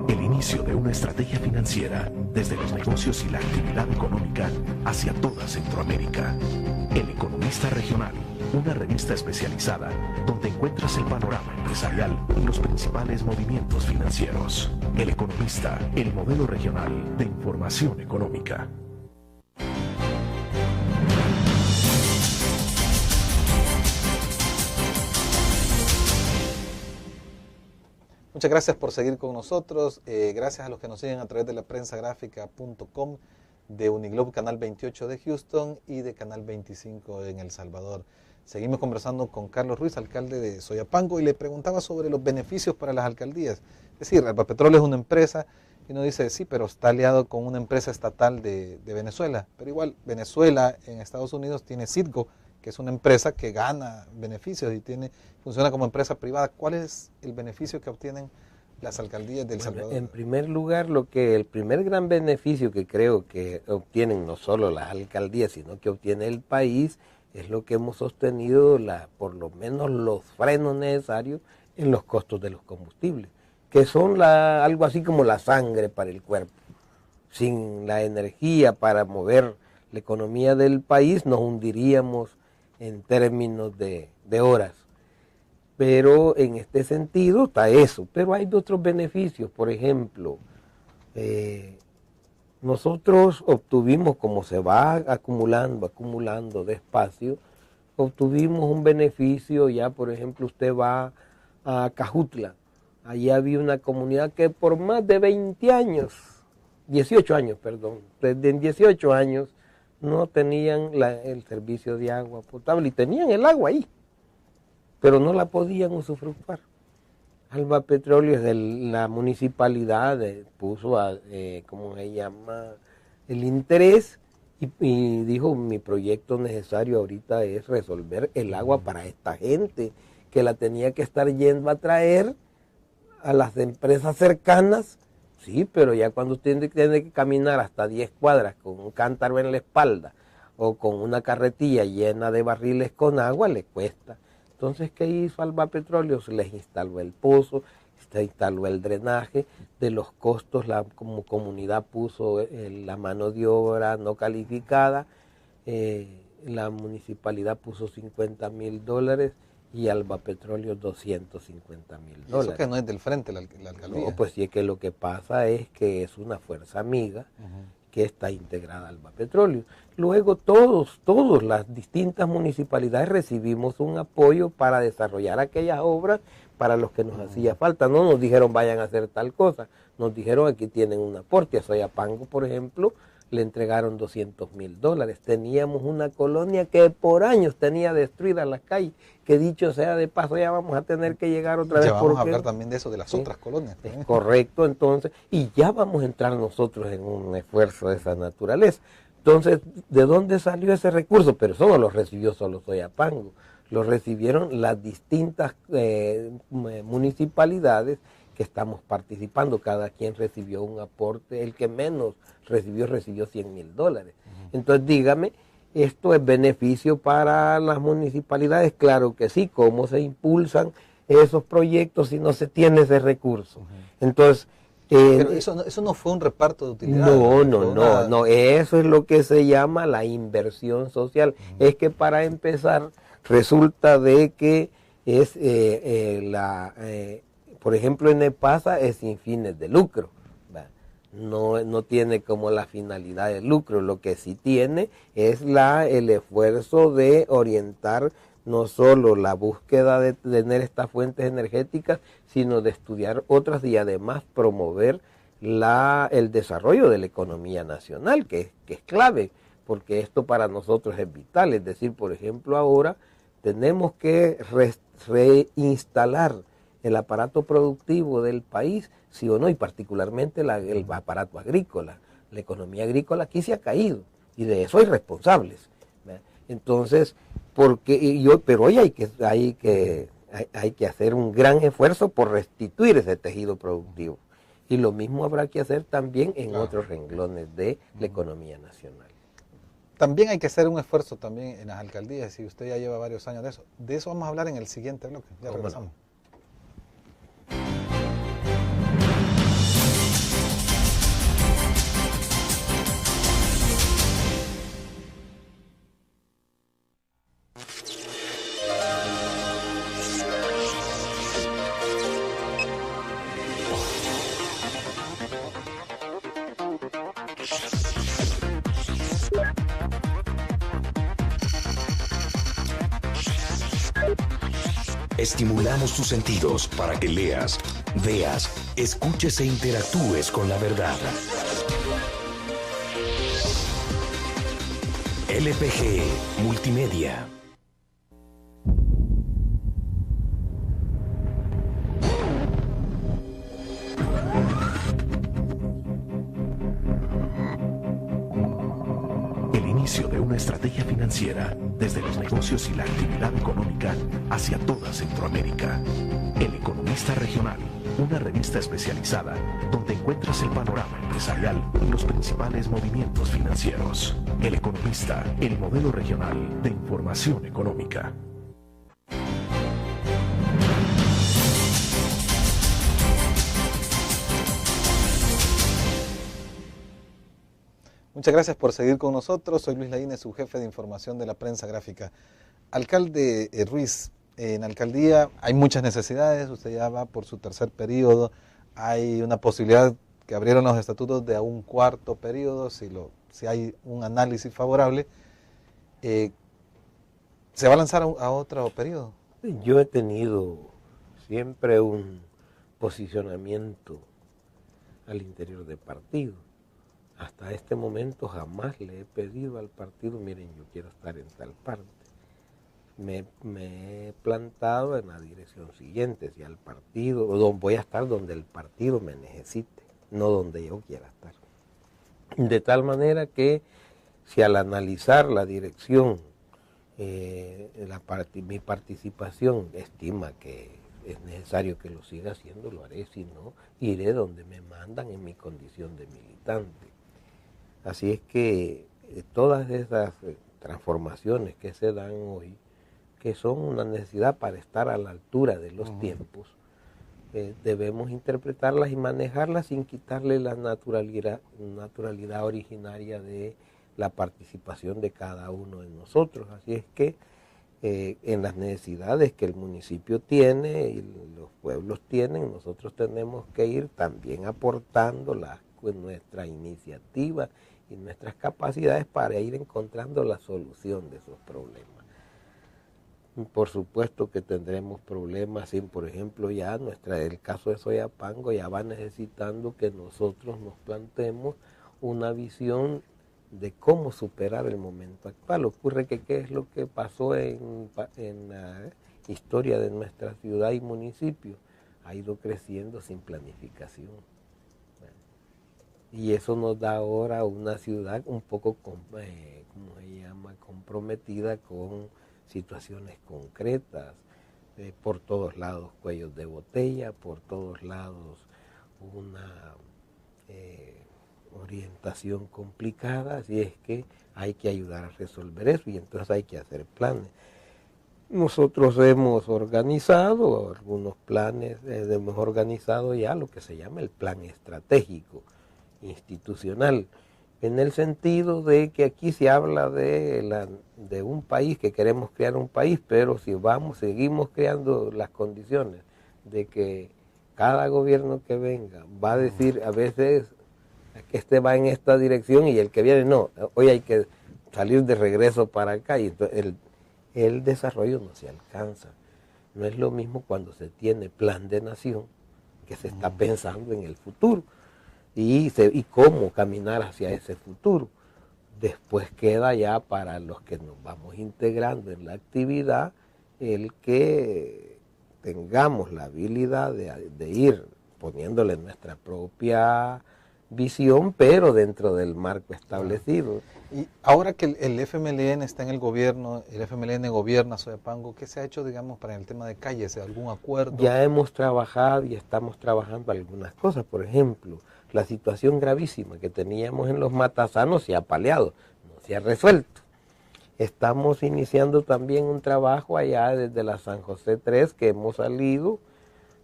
El inicio de una estrategia financiera desde los negocios y la actividad económica hacia toda Centroamérica. El Economista Regional, una revista especializada donde encuentras el panorama empresarial y los principales movimientos financieros. El Economista, el modelo regional de información económica. Muchas gracias por seguir con nosotros. Gracias a los que nos siguen a través de la prensagráfica.com, de Uniglobe Canal 28 de Houston y de Canal 25 en El Salvador. Seguimos conversando con Carlos Ruiz, alcalde de Soyapango, y le preguntaba sobre los beneficios para las alcaldías. Es decir, Albapetróleo es una empresa, y uno dice, sí, pero está aliado con una empresa estatal de Venezuela. Pero igual, Venezuela en Estados Unidos tiene Citgo, que es una empresa que gana beneficios y funciona como empresa privada. ¿Cuál es el beneficio que obtienen las alcaldías de El Salvador? En primer lugar, el primer gran beneficio que creo que obtienen no solo las alcaldías, sino que obtiene el país, es lo que hemos sostenido, por lo menos los frenos necesarios en los costos de los combustibles, que son algo así como la sangre para el cuerpo. Sin la energía para mover la economía del país, nos hundiríamos en términos de horas. Pero en este sentido está eso. Pero hay otros beneficios. Por ejemplo, nosotros obtuvimos, como se va acumulando despacio, obtuvimos un beneficio. Ya, por ejemplo, usted va a Cajutla. Allí había una comunidad que por más de 18 años, desde 18 años, no tenían el servicio de agua potable y tenían el agua ahí, pero no la podían usufructuar. Albapetróleo, la municipalidad puso, ¿cómo se llama?, el interés y dijo, mi proyecto necesario ahorita es resolver el agua para esta gente que la tenía que estar yendo a traer a las empresas cercanas. Sí, pero ya cuando usted tiene que caminar hasta 10 cuadras con un cántaro en la espalda o con una carretilla llena de barriles con agua, le cuesta. Entonces, ¿qué hizo Albapetróleo? Se les instaló el pozo, se instaló el drenaje, de los costos como comunidad puso la mano de obra no calificada, la municipalidad puso $50,000 y Albapetróleo $250,000. Eso que no es del frente la alcaldía. No, pues sí, es que lo que pasa es que es una fuerza amiga que está integrada a Albapetróleo. Luego todas las distintas municipalidades recibimos un apoyo para desarrollar aquellas obras para los que nos hacía falta. No nos dijeron vayan a hacer tal cosa, nos dijeron aquí tienen un aporte. A Soyapango, por ejemplo, le entregaron $200,000. Teníamos una colonia que por años tenía destruidas las calles, que dicho sea de paso ya vamos a tener que llegar otra vez. Ya vamos a hablar también de eso, de las otras colonias. Es correcto, entonces, y ya vamos a entrar nosotros en un esfuerzo de esa naturaleza. Entonces, ¿de dónde salió ese recurso? Pero eso no lo recibió solo Soyapango, lo recibieron las distintas municipalidades que estamos participando. Cada quien recibió un aporte, el que menos recibió $100,000. Entonces dígame, ¿esto es beneficio para las municipalidades? Claro que sí. ¿Cómo se impulsan esos proyectos si no se tiene ese recurso? Entonces, pero eso no fue un reparto de utilidades. No, eso es lo que se llama la inversión social. Es que para empezar, resulta de que es por ejemplo, en EPASA es sin fines de lucro. No tiene como la finalidad de lucro. Lo que sí tiene es el esfuerzo de orientar no solo la búsqueda de tener estas fuentes energéticas, sino de estudiar otras y además promover el desarrollo de la economía nacional, que es clave, porque esto para nosotros es vital. Es decir, por ejemplo, ahora tenemos que reinstalar el aparato productivo del país, sí o no, y particularmente el aparato agrícola. La economía agrícola aquí se ha caído. y de eso hay responsables. Entonces, pero hoy hay que hacer un gran esfuerzo por restituir ese tejido productivo. Y lo mismo habrá que hacer también en otros renglones de la economía nacional. También hay que hacer un esfuerzo también en las alcaldías, y usted ya lleva varios años de eso. De eso vamos a hablar en el siguiente bloque. Ya regresamos. Estimulamos tus sentidos para que leas, veas, escuches e interactúes con la verdad. LPG Multimedia. El inicio de una estrategia financiera desde los negocios y la actividad económica hacia toda Centroamérica. El Economista Regional, una revista especializada donde encuentras el panorama empresarial y los principales movimientos financieros. El Economista, el modelo regional de información económica. Muchas gracias por seguir con nosotros. Soy Luis Laínez, su jefe de información de la prensa gráfica. Alcalde Ruiz, en alcaldía hay muchas necesidades, usted ya va por su tercer periodo, hay una posibilidad que abrieron los estatutos de a un cuarto periodo, si hay un análisis favorable. ¿Se va a lanzar a otro periodo? Yo he tenido siempre un posicionamiento al interior del partido. Hasta este momento jamás le he pedido al partido, miren, yo quiero estar en tal parte. Me he plantado en la dirección siguiente, si al partido, voy a estar donde el partido me necesite, no donde yo quiera estar. De tal manera que si al analizar la dirección, mi participación estima que es necesario que lo siga haciendo, lo haré, si no, iré donde me mandan en mi condición de militante. Así es que todas esas transformaciones que se dan hoy, que son una necesidad para estar a la altura de los tiempos, debemos interpretarlas y manejarlas sin quitarle la naturalidad originaria de la participación de cada uno de nosotros. Así es que en las necesidades que el municipio tiene y los pueblos tienen, nosotros tenemos que ir también aportando nuestra iniciativa y nuestras capacidades para ir encontrando la solución de esos problemas. Por supuesto que tendremos problemas, si por ejemplo ya el caso de Soyapango ya va necesitando que nosotros nos planteemos una visión de cómo superar el momento actual. Ocurre que qué es lo que pasó en la historia de nuestra ciudad y municipio, ha ido creciendo sin planificación. Y eso nos da ahora una ciudad un poco, comprometida con situaciones concretas, por todos lados cuellos de botella, por todos lados una orientación complicada, así es que hay que ayudar a resolver eso y entonces hay que hacer planes. Nosotros hemos organizado algunos planes, hemos organizado ya lo que se llama el plan estratégico institucional, en el sentido de que aquí se habla de un país, que queremos crear un país, pero si seguimos creando las condiciones de que cada gobierno que venga va a decir a veces que este va en esta dirección y el que viene no, hoy hay que salir de regreso para acá, y entonces el desarrollo no se alcanza. No es lo mismo cuando se tiene plan de nación, que se está pensando en el futuro y cómo caminar hacia ese futuro. Después queda ya para los que nos vamos integrando en la actividad el que tengamos la habilidad de ir poniéndole nuestra propia visión, pero dentro del marco establecido. Y ahora que el FMLN está en el gobierno, el FMLN gobierna Soyapango, ¿qué se ha hecho, digamos, para el tema de calles? ¿Algún acuerdo? Ya hemos trabajado y estamos trabajando algunas cosas. Por ejemplo, la situación gravísima que teníamos en los Matasanos se ha paliado, no se ha resuelto. Estamos iniciando también un trabajo allá desde la San José 3 que hemos salido,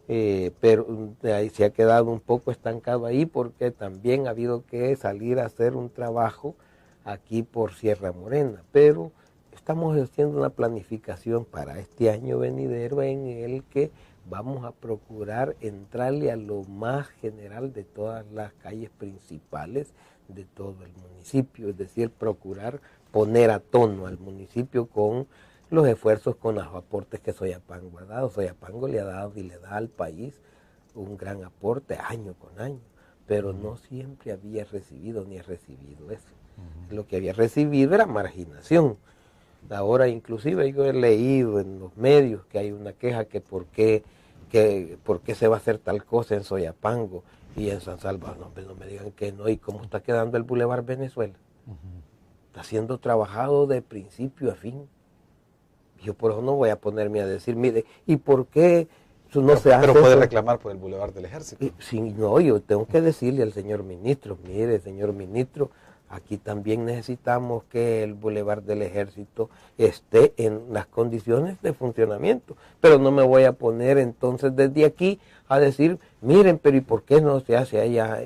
pero ahí se ha quedado un poco estancado ahí porque también ha habido que salir a hacer un trabajo aquí por Sierra Morena, pero estamos haciendo una planificación para este año venidero en el que vamos a procurar entrarle a lo más general de todas las calles principales de todo el municipio, es decir, procurar poner a tono al municipio con los esfuerzos, con los aportes que Soyapango ha dado. Soyapango le ha dado y le da al país un gran aporte año con año, pero no siempre había recibido ni ha recibido eso. Lo que había recibido era marginación. Ahora inclusive yo he leído en los medios que hay una queja que por qué se va a hacer tal cosa en Soyapango y en San Salvador. No me digan que no. ¿Y cómo está quedando el Boulevard Venezuela? Está siendo trabajado de principio a fin. Yo por eso no voy a ponerme a decir, mire, ¿y por qué no se hace? Pero puede reclamar por el Boulevard del Ejército. Sí, no, yo tengo que decirle al señor ministro, mire, señor ministro, aquí también necesitamos que el Boulevard del Ejército esté en las condiciones de funcionamiento. Pero no me voy a poner entonces desde aquí a decir, miren, pero ¿y por qué no se hace allá?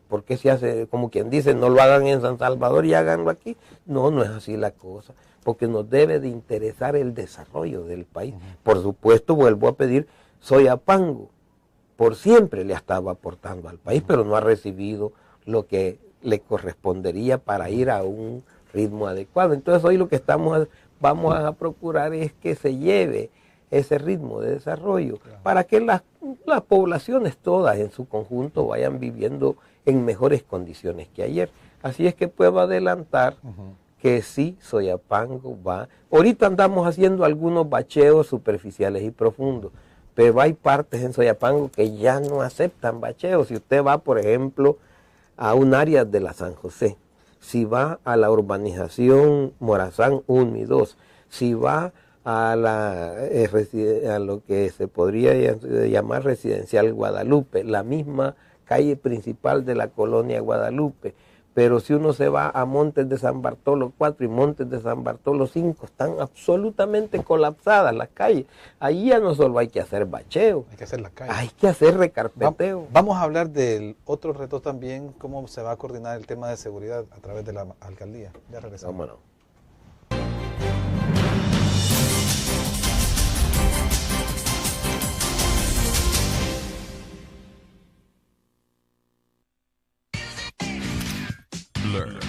¿Por qué se hace, como quien dice, no lo hagan en San Salvador y háganlo aquí? No, no es así la cosa, porque nos debe de interesar el desarrollo del país. Por supuesto, vuelvo a pedir, Soyapango por siempre le ha estado aportando al país, pero no ha recibido lo que le correspondería para ir a un ritmo adecuado. Entonces hoy lo que vamos a procurar es que se lleve ese ritmo de desarrollo, para que las poblaciones todas en su conjunto vayan viviendo en mejores condiciones que ayer. Así es que puedo adelantar que sí, Soyapango va. Ahorita andamos haciendo algunos bacheos superficiales y profundos, pero hay partes en Soyapango que ya no aceptan bacheos. Si usted va, por ejemplo, a un área de la San José, si va a la urbanización Morazán 1 y 2, si va a lo que se podría llamar Residencial Guadalupe, la misma calle principal de la colonia Guadalupe, pero si uno se va a Montes de San Bartolo 4 y Montes de San Bartolo 5, están absolutamente colapsadas las calles. Ahí ya no solo hay que hacer bacheo, hay que hacer la calle, hay que hacer recarpeteo. Vamos a hablar del otro reto también, cómo se va a coordinar el tema de seguridad a través de la alcaldía. Ya regresamos. Vámonos. Blur,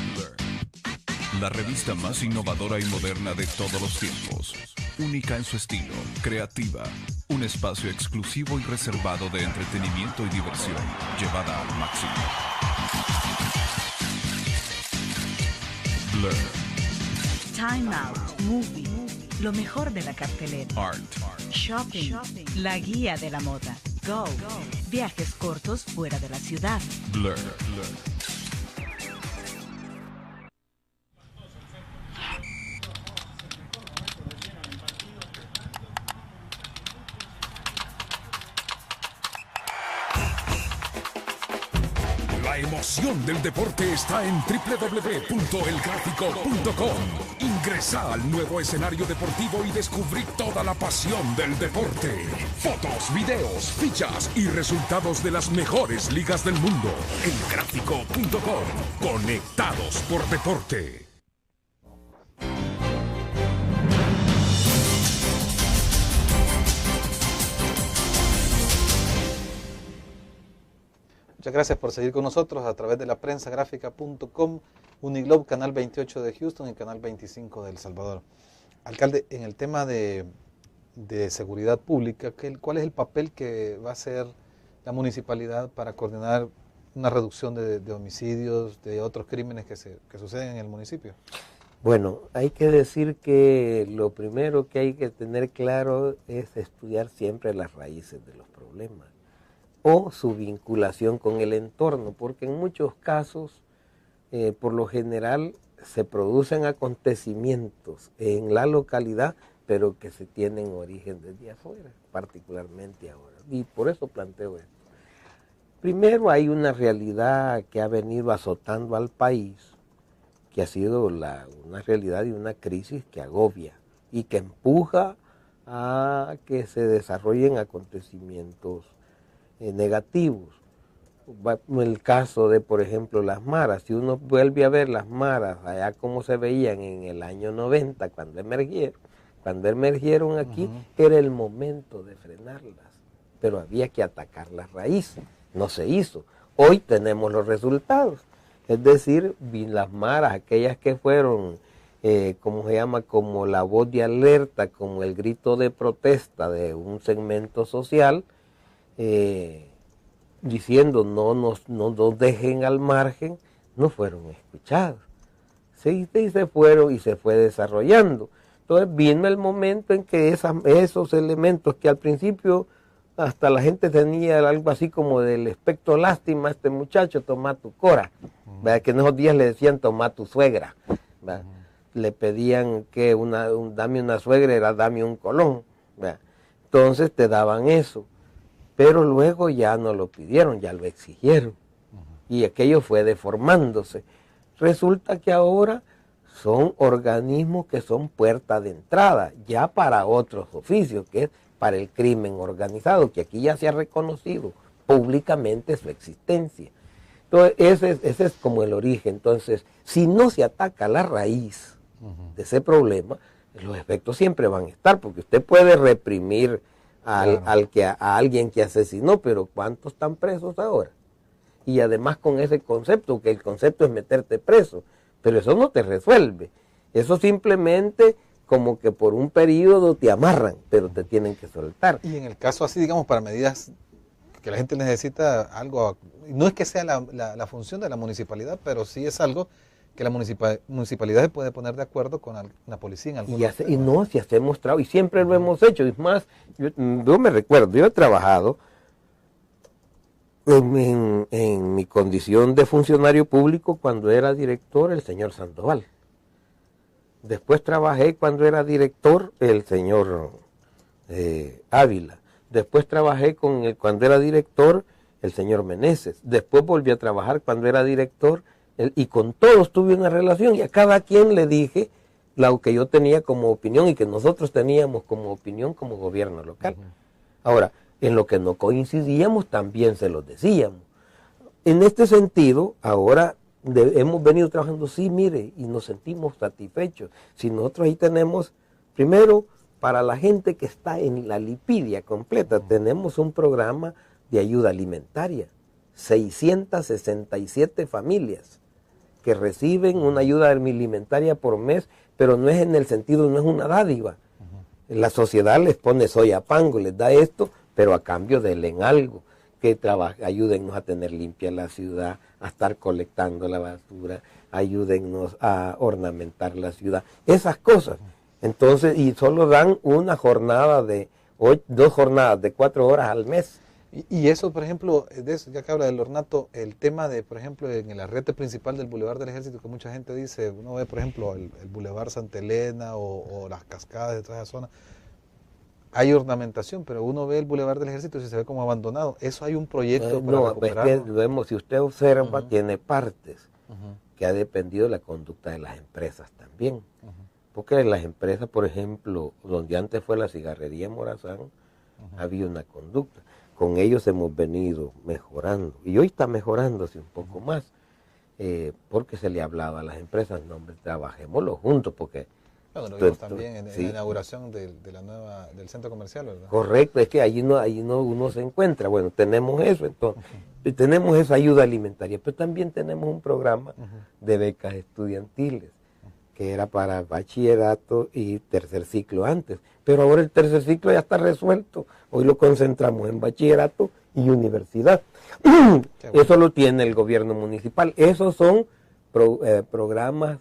la revista más innovadora y moderna de todos los tiempos. Única en su estilo, creativa, un espacio exclusivo y reservado de entretenimiento y diversión, llevada al máximo. Blur. Time Out, Movie, lo mejor de la cartelera. Art. Shopping, la guía de la moda. Go, viajes cortos fuera de la ciudad. Blur. La emoción del deporte está en www.elgráfico.com. Ingresa al nuevo escenario deportivo y descubrí toda la pasión del deporte. Fotos, videos, fichas y resultados de las mejores ligas del mundo. Elgráfico.com. Conectados por deporte. Muchas gracias por seguir con nosotros a través de la prensagráfica.com, Uniglobe, canal 28 de Houston y canal 25 de El Salvador. Alcalde, en el tema de seguridad pública, ¿cuál es el papel que va a hacer la municipalidad para coordinar una reducción de homicidios, de otros crímenes que suceden en el municipio? Bueno, hay que decir que lo primero que hay que tener claro es estudiar siempre las raíces de los problemas. o su vinculación con el entorno, porque en muchos casos, por lo general, se producen acontecimientos en la localidad, pero que se tienen origen desde afuera, particularmente ahora. Y por eso planteo esto. Primero, hay una realidad que ha venido azotando al país, que ha sido una realidad y una crisis que agobia y que empuja a que se desarrollen acontecimientos negativos. El caso de, por ejemplo, las maras. Si uno vuelve a ver las maras allá como se veían en el año 90 cuando emergieron aquí, era el momento de frenarlas, pero había que atacar la raíz. No se hizo. Hoy tenemos los resultados. Es decir, las maras, aquellas que fueron, ¿cómo se llama? Como la voz de alerta, como el grito de protesta de un segmento social, diciendo no nos dejen al margen, no fueron escuchados. Sí, y se fueron y se fue desarrollando. Entonces vino el momento en que esos elementos que al principio hasta la gente tenía algo así como del espectro lástima, este muchacho, toma tu cora, ¿verdad? Que en esos días le decían toma tu suegra, ¿verdad? Le pedían que dame una suegra, era dame un colón, ¿verdad? Entonces te daban eso, pero luego ya no lo pidieron, ya lo exigieron, y aquello fue deformándose. Resulta que ahora son organismos que son puerta de entrada, ya para otros oficios, que es para el crimen organizado, que aquí ya se ha reconocido públicamente su existencia. Entonces, ese es como el origen. Entonces, si no se ataca la raíz de ese problema, los efectos siempre van a estar, porque usted puede reprimir a alguien que asesinó, pero ¿cuántos están presos ahora? Y además con ese concepto, que el concepto es meterte preso, pero eso no te resuelve. Eso simplemente como que por un periodo te amarran, pero te tienen que soltar. Y en el caso así, digamos, para medidas que la gente necesita algo, no es que sea la función de la municipalidad, pero sí es algo que la municipalidad se puede poner de acuerdo con la policía en algún momento. Y no, si hacemos trabajo, y siempre lo hemos hecho. Es más, yo me recuerdo, yo he trabajado en mi condición de funcionario público cuando era director el señor Sandoval. Después trabajé cuando era director el señor Ávila. Después trabajé cuando era director el señor Meneses. Después volví a trabajar cuando era director y con todos tuve una relación y a cada quien le dije lo que yo tenía como opinión y que nosotros teníamos como opinión como gobierno local. Ahora, en lo que no coincidíamos también se los decíamos. En este sentido, ahora hemos venido trabajando, sí, mire, y nos sentimos satisfechos. Si nosotros ahí tenemos, primero, para la gente que está en la lipidia completa, tenemos un programa de ayuda alimentaria. 667 familias que reciben una ayuda alimentaria por mes, pero no es en el sentido, no es una dádiva. La sociedad les pone soyapango, les da esto, pero a cambio denle algo, que ayúdennos a tener limpia la ciudad, a estar colectando la basura, ayúdennos a ornamentar la ciudad, esas cosas. Entonces, y solo dan una jornada dos jornadas de 4 horas al mes. Y eso, por ejemplo, ya que habla del ornato, el tema de, por ejemplo, en el arrete principal del Boulevard del Ejército, que mucha gente dice, uno ve, por ejemplo, el Boulevard Santa Elena o las cascadas de toda esa zona, hay ornamentación, pero uno ve el Boulevard del Ejército y se ve como abandonado. ¿Eso hay un proyecto para recuperarlo? Es que si usted observa, tiene partes que ha dependido de la conducta de las empresas también. Porque las empresas, por ejemplo, donde antes fue la cigarrería Morazán, había una conducta. Con ellos hemos venido mejorando. Y hoy está mejorándose un poco más. Porque se le hablaba a las empresas, no, hombre, trabajémoslo juntos, porque... Bueno, lo vimos también en la inauguración del centro comercial, ¿verdad? Correcto, es que allí uno se encuentra. Bueno, tenemos eso, entonces, tenemos esa ayuda alimentaria, pero también tenemos un programa de becas estudiantiles, que era para bachillerato y tercer ciclo antes. Pero ahora el tercer ciclo ya está resuelto. Hoy lo concentramos en bachillerato y universidad. Eso lo tiene el gobierno municipal. Esos son programas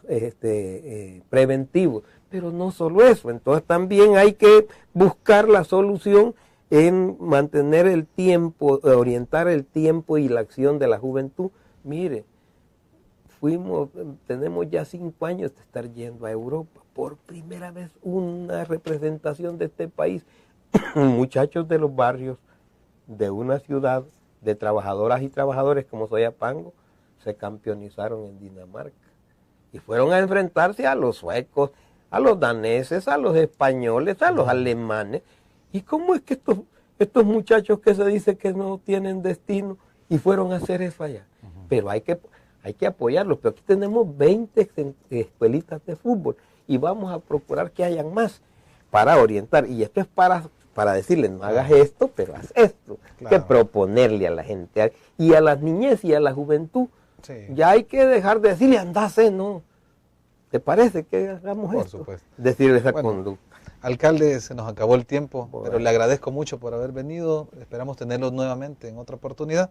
preventivos. Pero no solo eso, entonces también hay que buscar la solución en mantener el tiempo, orientar el tiempo y la acción de la juventud. Mire, tenemos ya 5 años de estar yendo a Europa. Por primera vez una representación de este país. Muchachos de los barrios de una ciudad, de trabajadoras y trabajadores como Soyapango, se campeonizaron en Dinamarca. Y fueron a enfrentarse a los suecos, a los daneses, a los españoles, a los alemanes. ¿Y cómo es que estos muchachos que se dice que no tienen destino y fueron a hacer eso allá? Pero hay que apoyarlos. Pero aquí tenemos 20 escuelitas de fútbol y vamos a procurar que hayan más para orientar. Y esto es para decirles, no hagas esto, pero haz esto. Claro. Que proponerle a la gente y a las niñez y a la juventud. Sí. Ya hay que dejar de decirle, andase, no. ¿Te parece que hagamos esto? Por supuesto. Decirle esa conducta. Alcalde, se nos acabó el tiempo, pero le agradezco mucho por haber venido. Esperamos tenerlo nuevamente en otra oportunidad.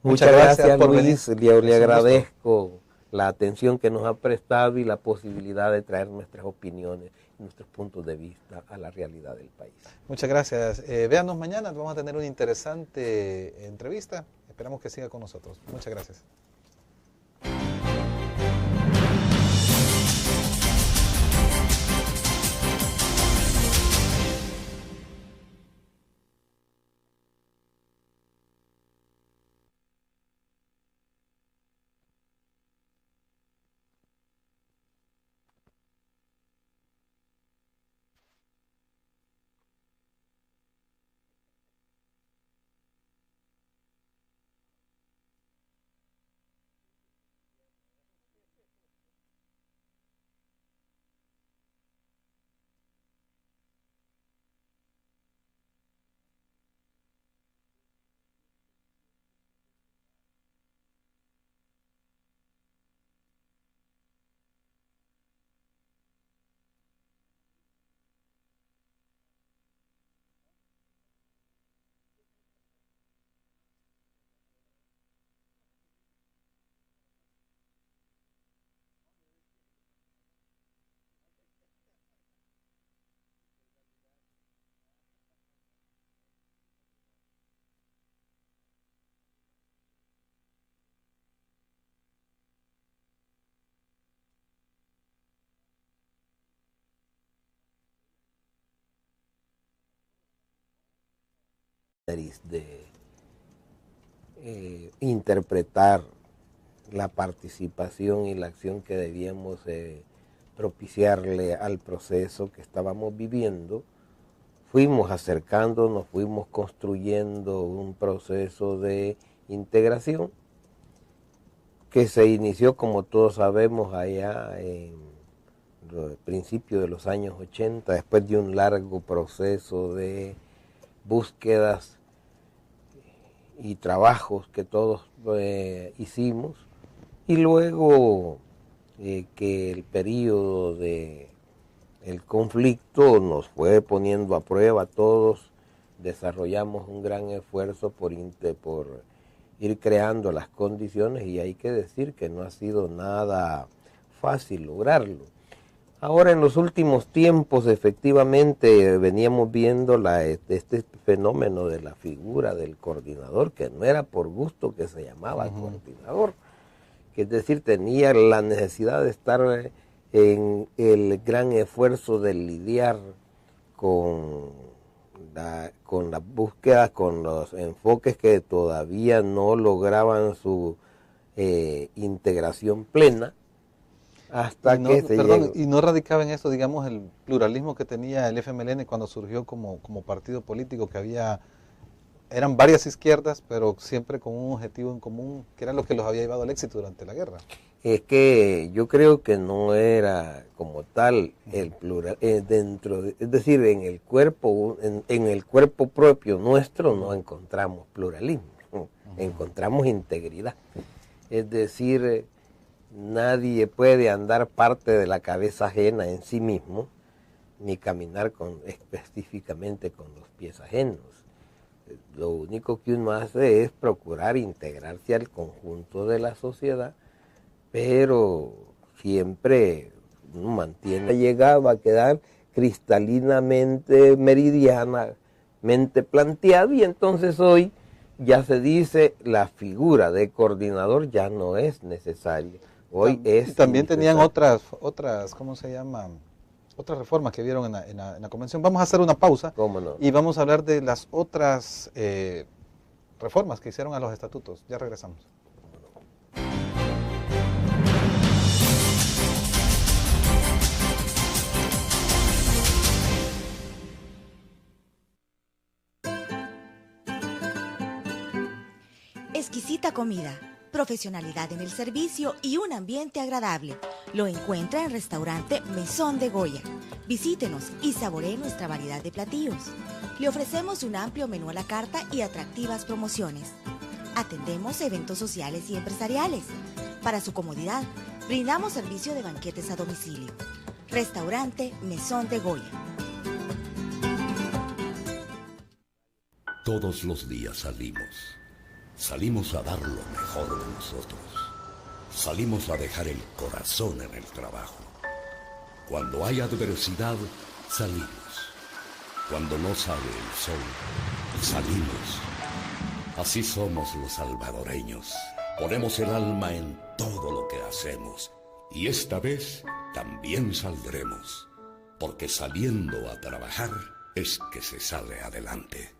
Muchas gracias por Luis. Le agradezco la atención que nos ha prestado y la posibilidad de traer nuestras opiniones, nuestros puntos de vista a la realidad del país. Muchas gracias. Véanos mañana, vamos a tener una interesante entrevista. Esperamos que siga con nosotros. Muchas gracias. De interpretar la participación y la acción que debíamos propiciarle al proceso que estábamos viviendo, fuimos acercándonos, fuimos construyendo un proceso de integración que se inició, como todos sabemos, allá en principios de los años 80, después de un largo proceso de búsquedas y trabajos que todos hicimos, y luego que el periodo del conflicto nos fue poniendo a prueba. Todos desarrollamos un gran esfuerzo por ir creando las condiciones, y hay que decir que no ha sido nada fácil lograrlo. Ahora, en los últimos tiempos, efectivamente, veníamos viendo este fenómeno de la figura del coordinador, que no era por gusto que se llamaba coordinador, que es decir, tenía la necesidad de estar en el gran esfuerzo de lidiar con la búsqueda, con los enfoques que todavía no lograban su integración plena. Y no radicaba en eso, digamos, el pluralismo que tenía el FMLN cuando surgió como partido político, que eran varias izquierdas, pero siempre con un objetivo en común, que era lo que los había llevado al éxito durante la guerra. Es que yo creo que no era como tal el plural, es decir, en el cuerpo propio nuestro no encontramos pluralismo, encontramos integridad. Es decir, nadie puede andar parte de la cabeza ajena en sí mismo, ni caminar específicamente con los pies ajenos. Lo único que uno hace es procurar integrarse al conjunto de la sociedad, pero siempre llegaba a quedar cristalinamente previamente planteado, y entonces hoy ya se dice la figura de coordinador ya no es necesaria. Hoy es también tenían otras, ¿cómo se llama? Otras reformas que vieron en la convención. Vamos a hacer una pausa. ¿Cómo no? Y vamos a hablar de las otras reformas que hicieron a los estatutos. Ya regresamos. Exquisita comida, profesionalidad en el servicio y un ambiente agradable. Lo encuentra en Restaurante Mesón de Goya. Visítenos y saboree nuestra variedad de platillos. Le ofrecemos un amplio menú a la carta y atractivas promociones. Atendemos eventos sociales y empresariales. Para su comodidad, brindamos servicio de banquetes a domicilio. Restaurante Mesón de Goya. Todos los días salimos. Salimos a dar lo mejor de nosotros. Salimos a dejar el corazón en el trabajo. Cuando hay adversidad, salimos. Cuando no sale el sol, salimos. Así somos los salvadoreños. Ponemos el alma en todo lo que hacemos. Y esta vez también saldremos. Porque saliendo a trabajar es que se sale adelante.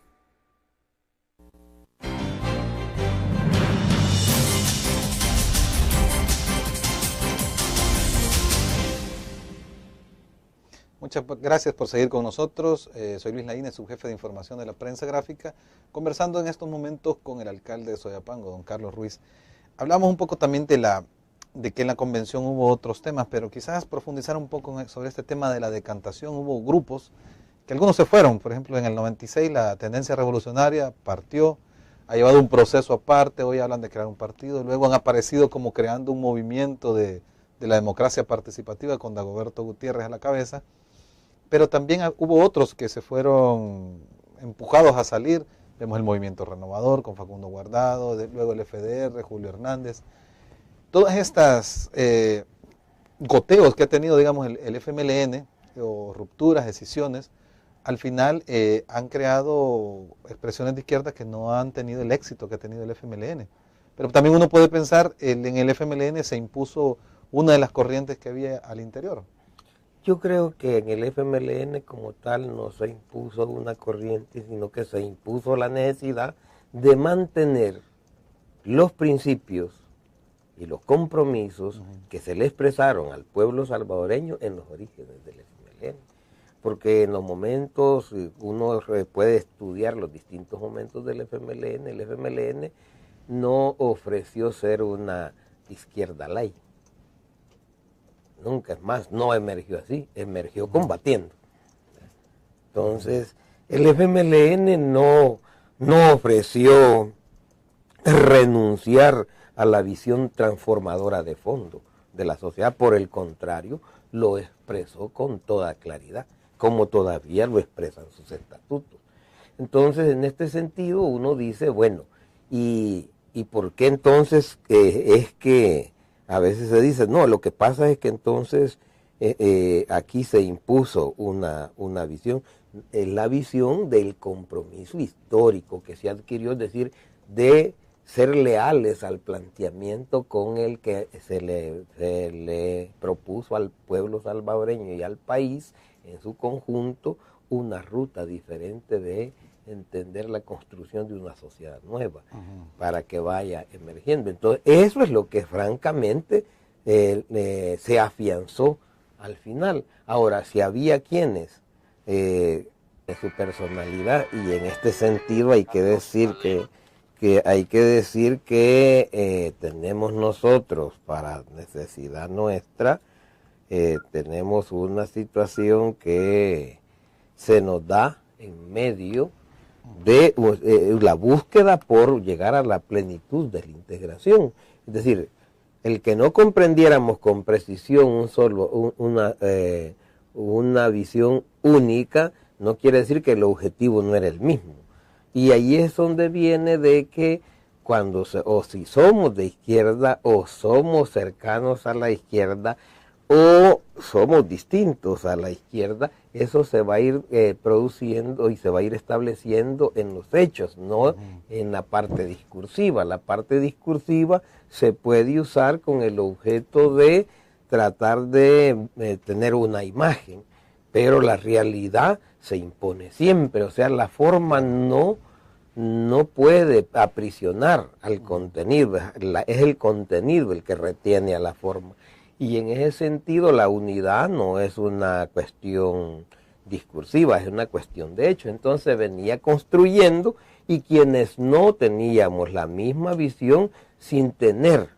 Muchas gracias por seguir con nosotros. Soy Luis Laínez, subjefe de información de la prensa gráfica, conversando en estos momentos con el alcalde de Soyapango, don Carlos Ruiz. Hablamos un poco también de que en la convención hubo otros temas, pero quizás profundizar un poco sobre este tema de la decantación. Hubo grupos que algunos se fueron. Por ejemplo, en el 96 la tendencia revolucionaria partió, ha llevado un proceso aparte, hoy hablan de crear un partido, luego han aparecido como creando un movimiento de la democracia participativa con Dagoberto Gutiérrez a la cabeza. Pero también hubo otros que se fueron empujados a salir. Vemos el Movimiento Renovador con Facundo Guardado, luego el FDR, Julio Hernández. Todas estas goteos que ha tenido, digamos, el FMLN, o rupturas, decisiones, al final han creado expresiones de izquierda que no han tenido el éxito que ha tenido el FMLN. Pero también uno puede pensar, en el FMLN se impuso una de las corrientes que había al interior. Yo creo que en el FMLN como tal no se impuso una corriente, sino que se impuso la necesidad de mantener los principios y los compromisos que se le expresaron al pueblo salvadoreño en los orígenes del FMLN. Porque en los momentos, uno puede estudiar los distintos momentos del FMLN, el FMLN no ofreció ser una izquierda light. Nunca, es más, no emergió así, emergió combatiendo. Entonces, el FMLN no ofreció renunciar a la visión transformadora de fondo de la sociedad, por el contrario, lo expresó con toda claridad, como todavía lo expresan sus estatutos. Entonces, en este sentido, uno dice, bueno, ¿y por qué entonces es que a veces se dice, no, lo que pasa es que entonces aquí se impuso una visión, la visión del compromiso histórico que se adquirió, es decir, de ser leales al planteamiento con el que se le propuso al pueblo salvadoreño y al país en su conjunto una ruta diferente de entender la construcción de una sociedad nueva para que vaya emergiendo. Entonces, eso es lo que francamente se afianzó al final. Ahora, si había quienes de su personalidad, y en este sentido hay que decir que tenemos nosotros, para necesidad nuestra, tenemos una situación que se nos da en medio de la búsqueda por llegar a la plenitud de la integración. Es decir, el que no comprendiéramos con precisión una visión única no quiere decir que el objetivo no era el mismo. Y ahí es donde viene de que o si somos de izquierda o somos cercanos a la izquierda, o somos distintos a la izquierda, eso se va a ir produciendo y se va a ir estableciendo en los hechos, no en la parte discursiva. La parte discursiva se puede usar con el objeto de tratar de tener una imagen, pero la realidad se impone siempre, o sea, la forma no puede aprisionar al contenido, es el contenido el que retiene a la forma. Y en ese sentido la unidad no es una cuestión discursiva, es una cuestión de hecho. Entonces venía construyendo y quienes no teníamos la misma visión sin tener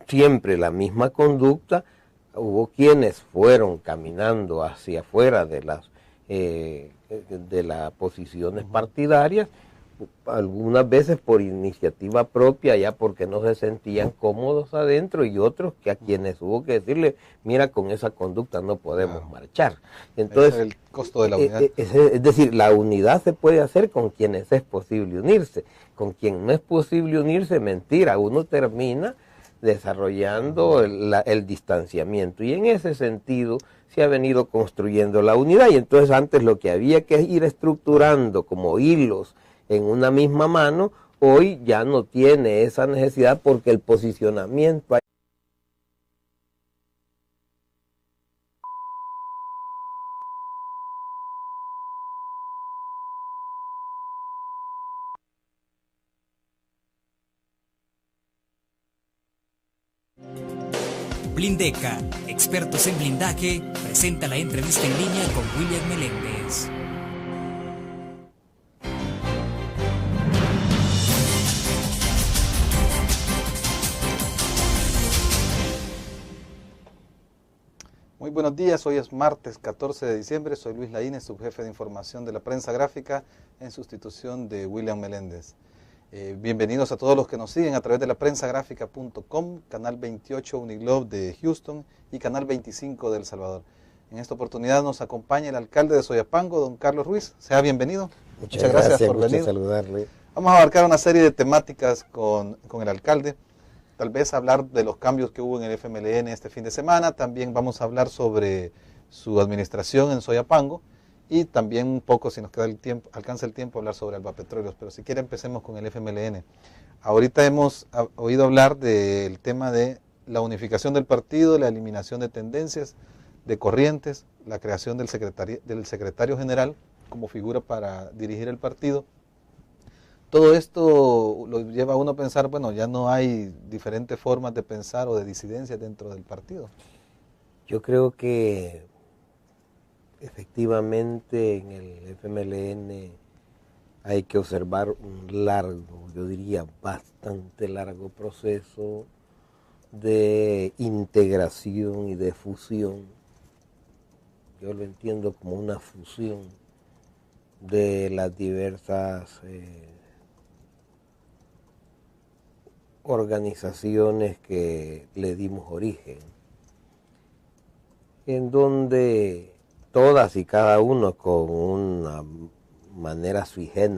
siempre la misma conducta, hubo quienes fueron caminando hacia afuera de las posiciones partidarias, algunas veces por iniciativa propia, ya porque no se sentían cómodos adentro, y otros que a quienes hubo que decirle, mira, con esa conducta no podemos marchar. Entonces, es el costo de la unidad. Es decir, la unidad se puede hacer con quienes es posible unirse. Con quien no es posible unirse, mentira, uno termina desarrollando el distanciamiento, y en ese sentido se ha venido construyendo la unidad. Y entonces antes lo que había que ir estructurando como hilos en una misma mano, hoy ya no tiene esa necesidad porque el posicionamiento hay. Blindeca, expertos en blindaje, presenta la entrevista en línea con William Meléndez. Muy buenos días, hoy es martes 14 de diciembre, soy Luis Laínez, subjefe de información de la prensa gráfica en sustitución de William Meléndez. Bienvenidos a todos los que nos siguen a través de la prensagráfica.com, canal 28 Uniglobe de Houston y canal 25 de El Salvador. En esta oportunidad nos acompaña el alcalde de Soyapango, don Carlos Ruiz. Sea bienvenido. Muchas gracias por venir. Saludarle. Vamos a abarcar una serie de temáticas con el alcalde. Tal vez hablar de los cambios que hubo en el FMLN este fin de semana. También vamos a hablar sobre su administración en Soyapango. Y también un poco, si nos queda el tiempo, alcanza el tiempo, hablar sobre Albapetróleos. Pero si quiere empecemos con el FMLN. Ahorita hemos oído hablar del tema de la unificación del partido, la eliminación de tendencias, de corrientes, la creación del secretario general como figura para dirigir el partido. Todo esto lo lleva a uno a pensar, bueno, ya no hay diferentes formas de pensar o de disidencia dentro del partido. Yo creo que efectivamente en el FMLN hay que observar un largo, yo diría bastante largo proceso de integración y de fusión. Yo lo entiendo como una fusión de las diversas organizaciones que le dimos origen, en donde todas y cada uno con una manera sui generis